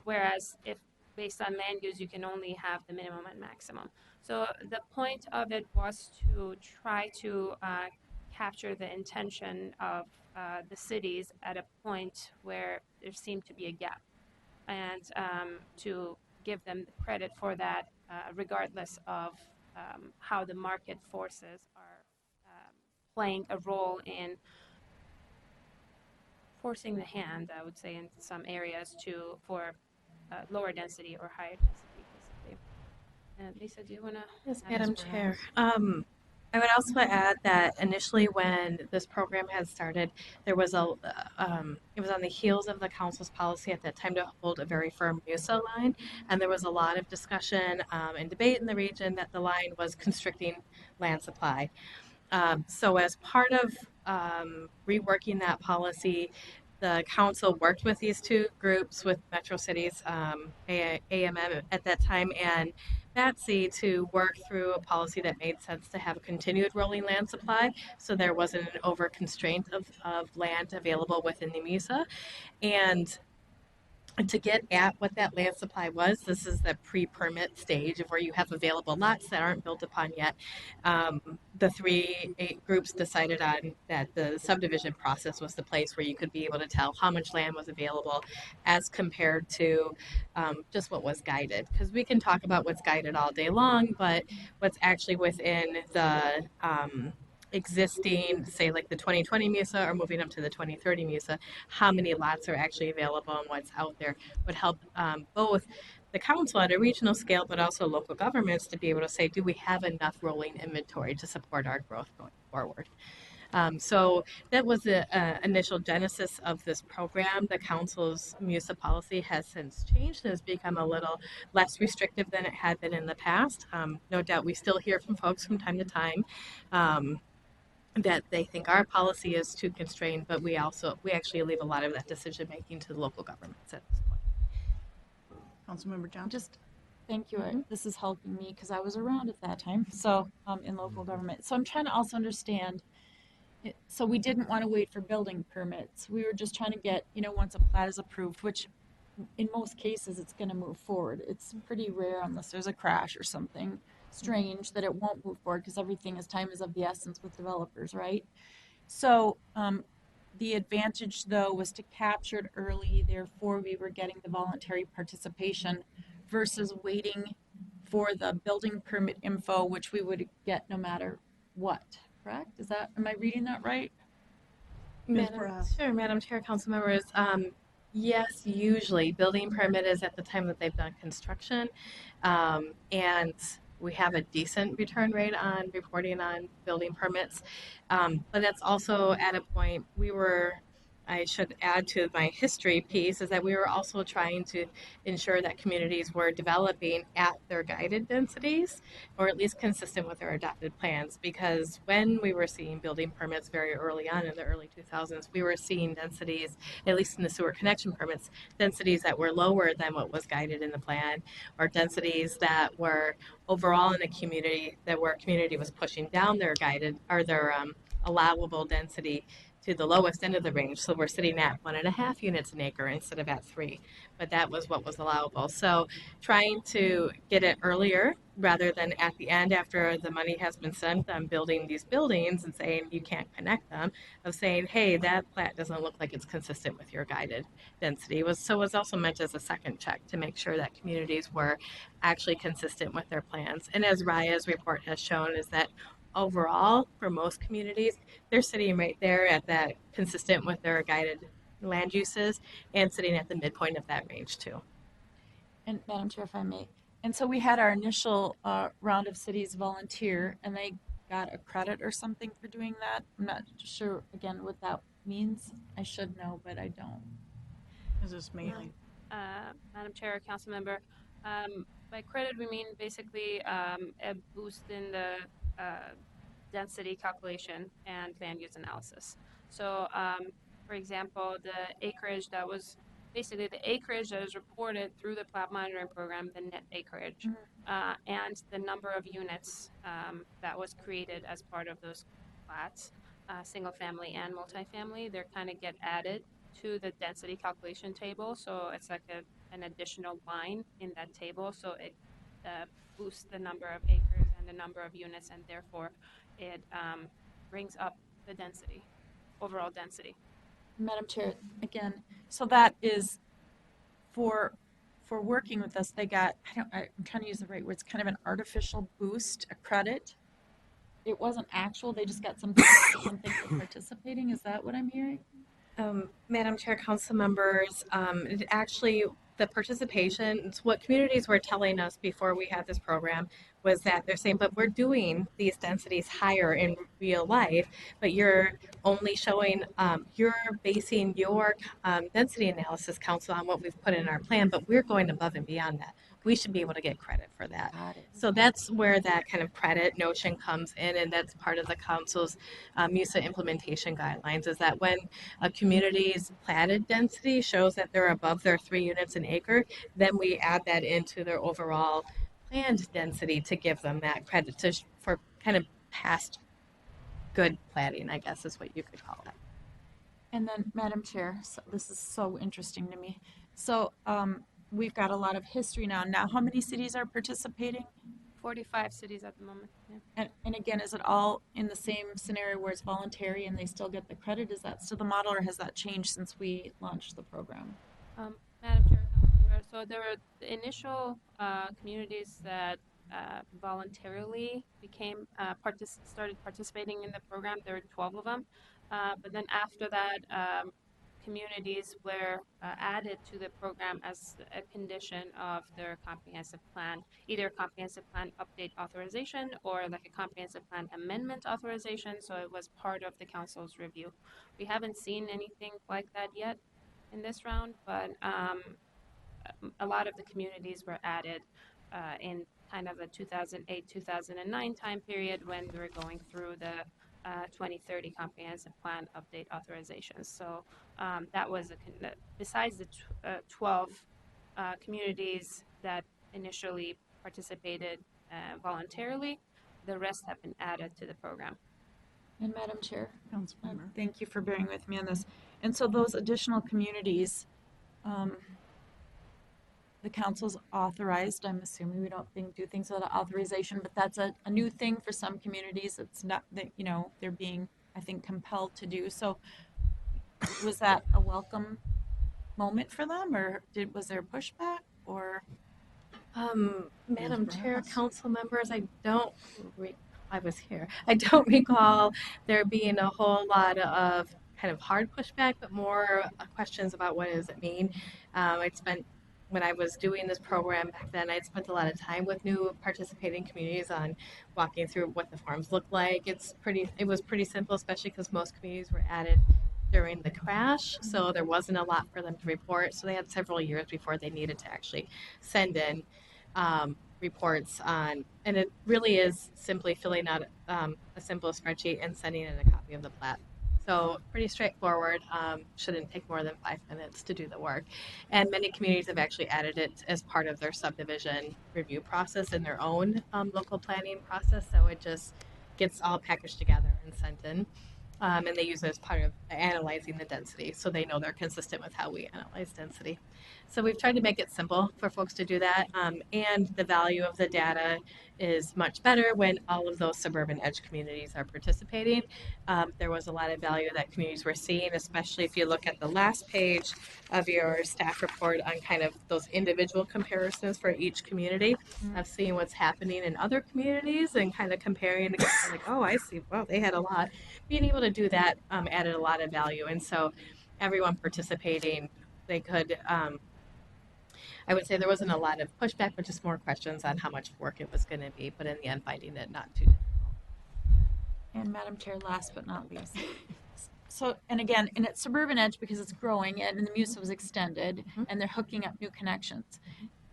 Whereas if based on land use, you can only have the minimum and maximum. So the point of it was to try to capture the intention of the cities at a point where there seemed to be a gap, and to give them the credit for that, regardless of how the market forces are playing a role in forcing the hand, I would say, in some areas for lower density or higher density, basically. Lisa, do you want to? Yes, Madam Chair. I would also add that initially when this program had started, there was it was on the heels of the council's policy at that time to hold a very firm MUSA line, and there was a lot of discussion and debate in the region that the line was constricting land supply. So as part of reworking that policy, the council worked with these two groups, with Metro Cities, AMM at that time, and Betsy, to work through a policy that made sense to have a continued rolling land supply, so there wasn't an over constraint of land available within the MUSA. And to get at what that land supply was, this is the pre-permit stage of where you have available lots that aren't built upon yet. The groups decided on that the subdivision process was the place where you could be able to tell how much land was available as compared to just what was guided. Because we can talk about what's guided all day long, but what's actually within the existing, say like the 2020 MUSA or moving up to the 2030 MUSA, how many lots are actually available and what's out there would help both the council at a regional scale, but also local governments to be able to say, do we have enough rolling inventory to support our growth going forward? So that was the initial genesis of this program. The council's MUSA policy has since changed and has become a little less restrictive than it had been in the past. No doubt we still hear from folks from time to time that they think our policy is too constrained, but we actually leave a lot of that decision making to the local governments at this point. Councilmember Johnson. Just thank you. This is helping me because I was around at that time, so in local government. So I'm trying to also understand. So we didn't want to wait for building permits. We were just trying to get, once a plat is approved, which in most cases it's going to move forward. It's pretty rare unless there's a crash or something strange that it won't move forward because time is of the essence with developers, right? So the advantage though was to capture it early, therefore we were getting the voluntary participation versus waiting for the building permit info, which we would get no matter what, correct? Am I reading that right? Madam Chair, council members, yes, usually building permit is at the time that they've done construction, and we have a decent return rate on reporting on building permits. But that's also at a point I should add to my history piece, is that we were also trying to ensure that communities were developing at their guided densities, or at least consistent with their adopted plans. Because when we were seeing building permits very early on in the early 2000s, we were seeing densities, at least in the sewer connection permits, densities that were lower than what was guided in the plan, or densities that were overall in a community where a community was pushing down their guided or their allowable density to the lowest end of the range. So we're sitting at 1.5 units an acre instead of at 3, but that was what was allowable. So trying to get it earlier rather than at the end after the money has been spent on building these buildings and saying you can't connect them, of saying, hey, that plat doesn't look like it's consistent with your guided density, was also meant as a second check to make sure that communities were actually consistent with their plans. And as Raya's report has shown, is that overall, for most communities, they're sitting right there at that consistent with their guided land uses and sitting at the midpoint of that range too. And Madam Chair, if I may. And so we had our initial round of cities volunteer, and they got a credit or something for doing that. I'm not sure, again, what that means. I should know, but I don't. Is this me? Madam Chair, Council Member, by credit we mean basically a boost in the density calculation and land use analysis. So, for example, the acreage that was basically the acreage that is reported through the plat monitoring program, the net acreage, and the number of units that was created as part of those plats, single family and multifamily, they're kind of get added to the density calculation table. So it's like an additional line in that table. So it boosts the number of acres and the number of units, and therefore it brings up the density, overall density. Madam Chair, again, so that is for working with us, they got, I'm trying to use the right words, kind of an artificial boost, a credit. It wasn't actual, they just got something for participating. Is that what I'm hearing? Madam Chair, council members, actually the participation, what communities were telling us before we had this program was that they're saying, but we're doing these densities higher in real life, but you're only showing, you're basing your density analysis council on what we've put in our plan, but we're going above and beyond that. We should be able to get credit for that. Got it. So that's where that kind of credit notion comes in, and that's part of the council's MUSA implementation guidelines, is that when a community's platted density shows that they're above their 3 units an acre, then we add that into their overall planned density to give them that credit for kind of past good planning, I guess is what you could call it. And then, Madam Chair, so this is so interesting to me. So we've got a lot of history now. Now, how many cities are participating? 45 cities at the moment. Yeah. And again, is it all in the same scenario where it's voluntary and they still get the credit? Is that still the model, or has that changed since we launched the program? Madam Chair, Councilmember, so there were the initial communities that voluntarily became started participating in the program. There were 12 of them, but then after that, communities were added to the program as a condition of their comprehensive plan, either a comprehensive plan update authorization or like a comprehensive plan amendment authorization. So it was part of the council's review. We haven't seen anything like that yet in this round, but a lot of the communities were added in kind of a 2008-2009 time period when we were going through the 2030 comprehensive plan update authorizations. So that was besides the 12 communities that initially participated voluntarily, the rest have been added to the program. And Madam Chair, Councilmember. thank you for bearing with me on this. And so those additional communities, the council's authorized, I'm assuming we don't do things without authorization, but that's a new thing for some communities. It's not that, they're being, I think, compelled to do. So was that a welcome moment for them, or was there pushback, or? Madam Chair, council members, I was here. I don't recall there being a whole lot of kind of hard pushback, but more questions about what does it mean. When I was doing this program back then, I'd spent a lot of time with new participating communities on walking through what the farms look like. It was pretty simple, especially because most communities were added during the crash, so there wasn't a lot for them to report. So they had several years before they needed to actually send in reports on, and it really is simply filling out a simple spreadsheet and sending in a copy of the plat. So pretty straightforward, shouldn't take more than 5 minutes to do the work. And many communities have actually added it as part of their subdivision review process in their own local planning process. So it just gets all packaged together and sent in. And they use it as part of analyzing the density, so they know they're consistent with how we analyze density. So we've tried to make it simple for folks to do that, and the value of the data is much better when all of those suburban edge communities are participating. There was a lot of value that communities were seeing, especially if you look at the last page of your staff report on kind of those individual comparisons for each community, of seeing what's happening in other communities and kind of comparing, like, oh, I see, well, they had a lot. Being able to do that added a lot of value, and so everyone participating, they could, I would say there wasn't a lot of pushback, but just more questions on how much work it was going to be, but in the end finding it not too difficult. And Madam Chair, last but not least. So, and again, and it's suburban edge because it's growing, and the MUSA was extended, and they're hooking up new connections.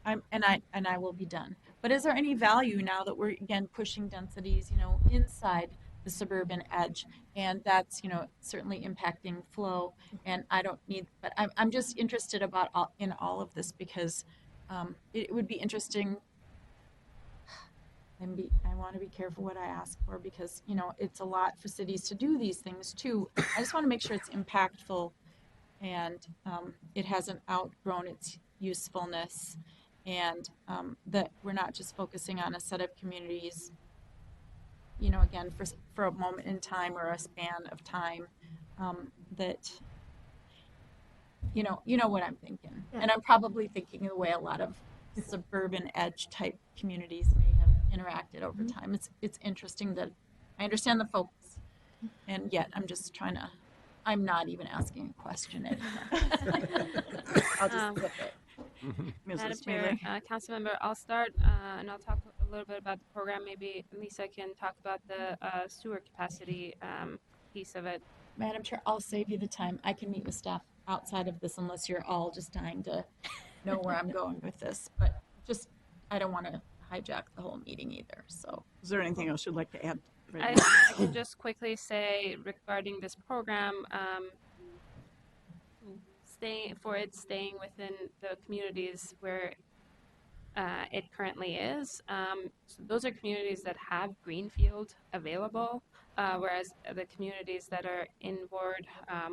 And I will be done. But is there any value now that we're again pushing densities, inside the suburban edge, and that's certainly impacting flow? And I don't need, but I'm just interested about all of this because it would be interesting. And I want to be careful what I ask for because it's a lot for cities to do these things too. I just want to make sure it's impactful and it hasn't outgrown its usefulness, and that we're not just focusing on a set of communities, again, for a moment in time or a span of time, that, you know what I'm thinking. Yeah. And I'm probably thinking the way a lot of suburban edge type communities may have interacted over time. It's interesting that I understand the focus, and yet I'm not even asking a question anymore. I'll just flip it. Madam Chair, Councilmember, I'll start and I'll talk a little bit about the program. Maybe Lisa can talk about the sewer capacity piece of it. Madam Chair, I'll save you the time. I can meet with staff outside of this unless you're all just dying to know where I'm going with this. But just, I don't want to hijack the whole meeting either, so. Is there anything else you'd like to add? I can just quickly say regarding this program, staying within the communities where it currently is. So those are communities that have greenfield available, whereas the communities that are inward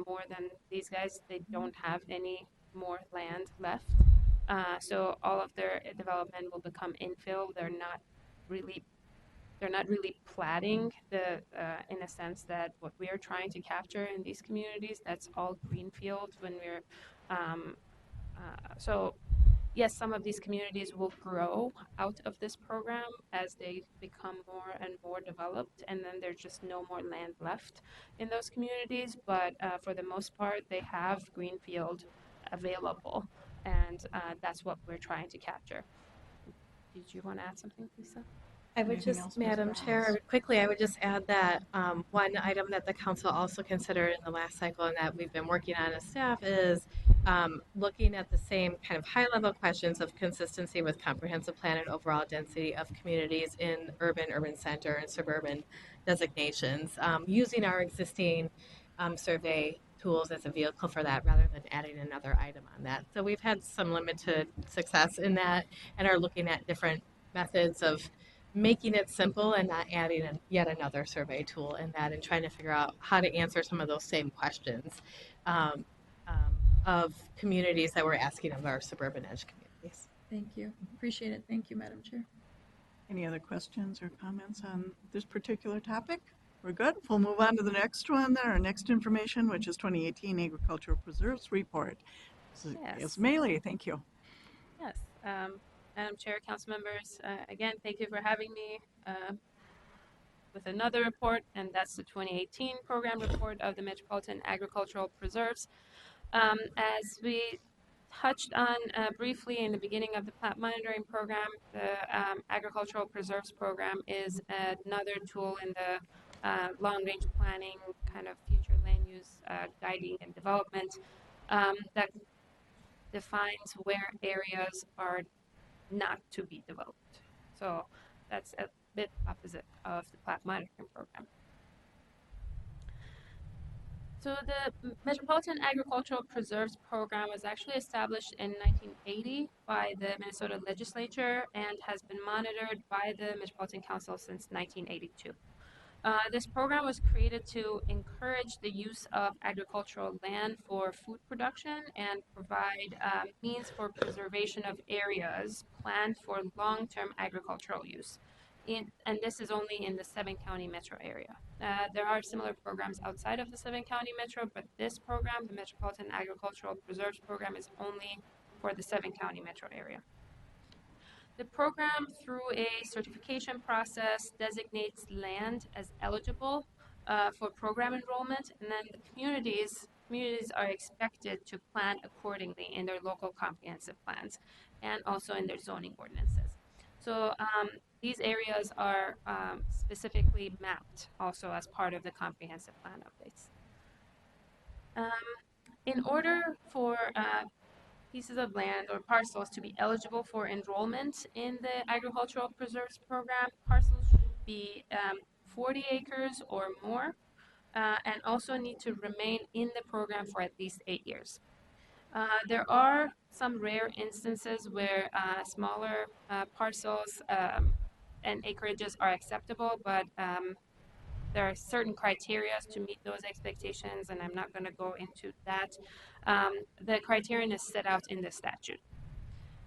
more than these guys, they don't have any more land left. So all of their development will become infill. They're not really platting the in a sense that what we are trying to capture in these communities, that's all greenfield when we're so yes, some of these communities will grow out of this program as they become more and more developed, and then there's just no more land left in those communities. But for the most part, they have greenfield available, and that's what we're trying to capture. Did you want to add something, Lisa? I would Anything just, else, Madam Ms. Chair, quickly, I would just add that one item that the council also considered in the last cycle and that we've been working on as staff is looking at the same kind of high-level questions of consistency with comprehensive plan and overall density of communities in urban center, and suburban designations, using our existing survey tools as a vehicle for that rather than adding another item on that. So we've had some limited success in that and are looking at different methods of making it simple and not adding yet another survey tool in that, and trying to figure out how to answer some of those same questions of communities that we're asking of our suburban edge communities. Thank you. Appreciate it. Thank you, Madam Chair. Any other questions or comments on this particular topic? We're good. We'll move on to the next one, our next information, which is 2018 Agricultural Preserves Report. Yes. Ismaili, thank you. Yes. Madam Chair, council members, again, thank you for having me with another report, and that's the 2018 program report of the Metropolitan Agricultural Preserves. As we touched on briefly in the beginning of the plant monitoring program, the Agricultural Preserves program is another tool in the long-range planning, kind of future land use guiding and development that defines where areas are not to be developed. So that's a bit opposite of the plant monitoring program. So the Metropolitan Agricultural Preserves Program was actually established in 1980 by the Minnesota legislature and has been monitored by the Metropolitan Council since 1982. This program was created to encourage the use of agricultural land for food production and provide means for preservation of areas planned for long-term agricultural use. And this is only in the 7-county metro area. There are similar programs outside of the 7-county metro, but this program, the Metropolitan Agricultural Preserves Program, is only for the 7-county metro area. The program, through a certification process, designates land as eligible for program enrollment, and then the communities are expected to plan accordingly in their local comprehensive plans and also in their zoning ordinances. So these areas are specifically mapped also as part of the comprehensive plan updates. In order for pieces of land or parcels to be eligible for enrollment in the Agricultural Preserves Program, parcels should be 40 acres or more and also need to remain in the program for at least 8 years. There are some rare instances where smaller parcels and acreages are acceptable, but there are certain criteria to meet those expectations, and I'm not going to go into that. The criterion is set out in the statute.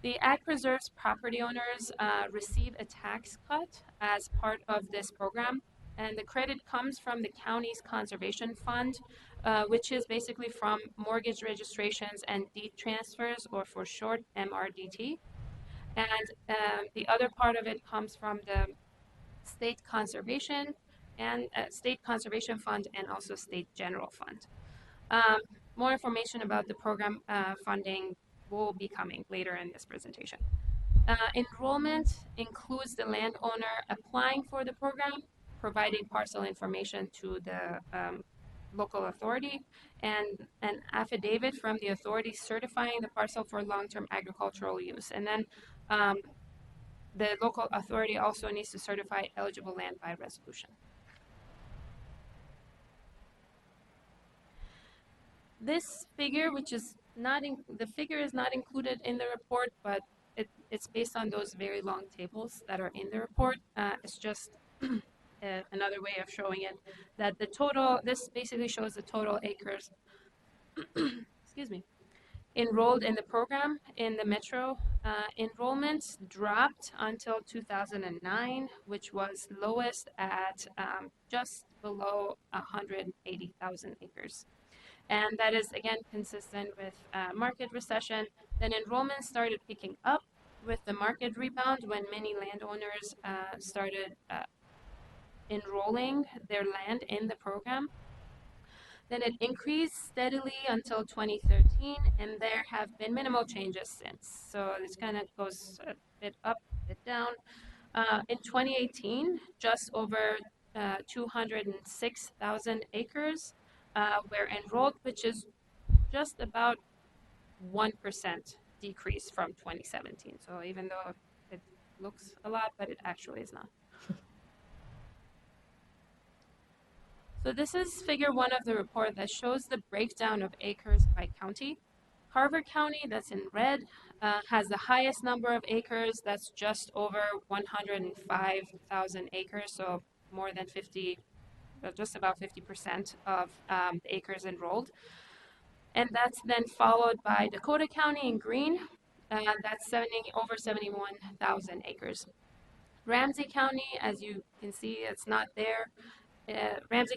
The Ag Preserves property owners receive a tax cut as part of this program, and the credit comes from the county's conservation fund, which is basically from mortgage registrations and deed transfers, or for short, MRDT. And the other part of it comes from the state conservation fund and also state general fund. More information about the program funding will be coming later in this presentation. Enrollment includes the landowner applying for the program, providing parcel information to the local authority, and an affidavit from the authority certifying the parcel for long-term agricultural use. And then the local authority also needs to certify eligible land by resolution. This figure, which is not the figure is not included in the report, but it's based on those very long tables that are in the report. It's just another way of showing it, that the total, this basically shows the total acres, excuse me, enrolled in the program in the metro. Enrollments dropped until 2009, which was lowest at just below 180,000 acres. And that is, again, consistent with market recession. Then enrollment started picking up with the market rebound when many landowners started enrolling their land in the program. Then it increased steadily until 2013, and there have been minimal changes since. So this kind of goes a bit up, a bit down. In 2018, just over 206,000 acres were enrolled, which is just about 1% decrease from 2017. So even though it looks a lot, but it actually is not. So this is figure 1 of the report that shows the breakdown of acres by county. Carver County, that's in red, has the highest number of acres. That's just over 105,000 acres, so more than 50, just about 50% of the acres enrolled. And that's then followed by Dakota County in green. That's over 71,000 acres. Ramsey County, as you can see, it's not there. Ramsey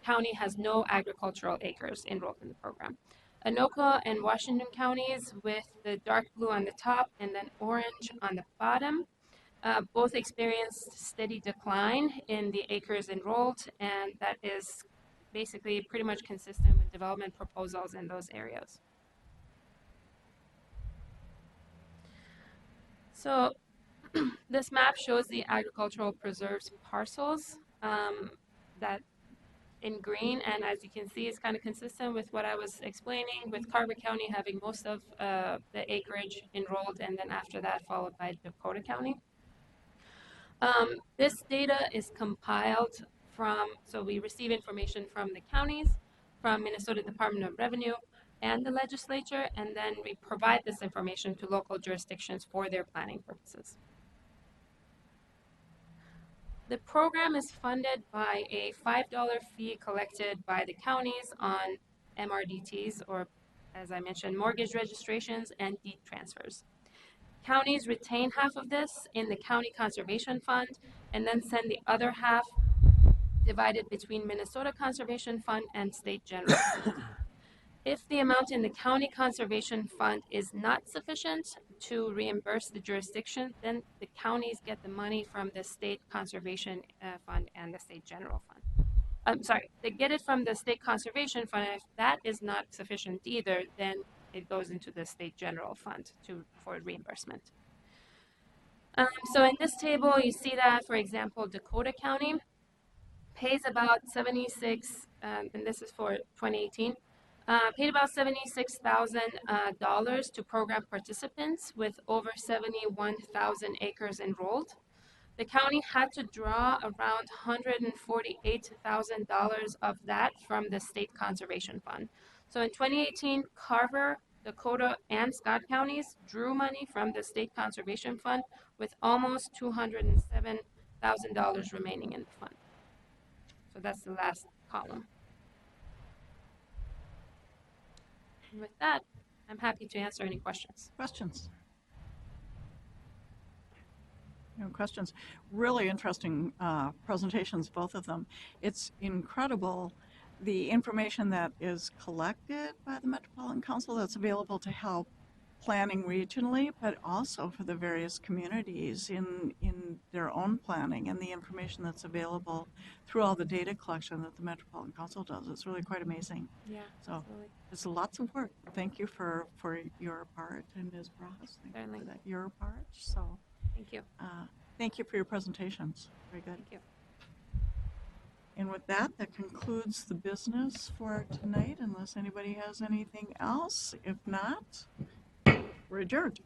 County has no agricultural acres enrolled in the program. Anoka and Washington counties with the dark blue on the top and then orange on the bottom both experienced steady decline in the acres enrolled, and that is basically pretty much consistent with development proposals in those areas. So this map shows the agricultural preserves parcels that in green, and as you can see, it's kind of consistent with what I was explaining, with Carver County having most of the acreage enrolled, and then after that followed by Dakota County. This data is compiled from, so we receive information from the counties, from Minnesota Department of Revenue, and the legislature, and then we provide this information to local jurisdictions for their planning purposes. The program is funded by a $5 fee collected by the counties on MRDTs, or as I mentioned, mortgage registrations and deed transfers. Counties retain half of this in the County Conservation Fund and then send the other half divided between Minnesota Conservation Fund and State General Fund. If the amount in the County Conservation Fund is not sufficient to reimburse the jurisdiction, then the counties get the money from the State Conservation Fund and the State General Fund. I'm sorry, they get it from the State Conservation Fund, and if that is not sufficient either, then it goes into the State General Fund for reimbursement. So in this table, you see that, for example, Dakota County pays about 76, and this is for 2018, paid about $76,000 to program participants with over 71,000 acres enrolled. The county had to draw around $148,000 of that from the State Conservation Fund. So in 2018, Carver, Dakota, and Scott counties drew money from the State Conservation Fund with almost $207,000 remaining in the fund. So that's the last column. And with that, I'm happy to answer any questions. Questions? No questions. Really interesting presentations, both of them. It's incredible the information that is collected by the Metropolitan Council that's available to help planning regionally, but also for the various communities in their own planning and the information that's available through all the data collection that the Metropolitan Council does. It's really quite amazing. Yeah. So Absolutely. it's lots of work. Thank you for your part, and Ms. Bras, thank you Certainly. for that, your part. So Thank you. thank you for your presentations. Very good. Thank you. And with that, that concludes the business for tonight, unless anybody has anything else. If not, we're adjourned.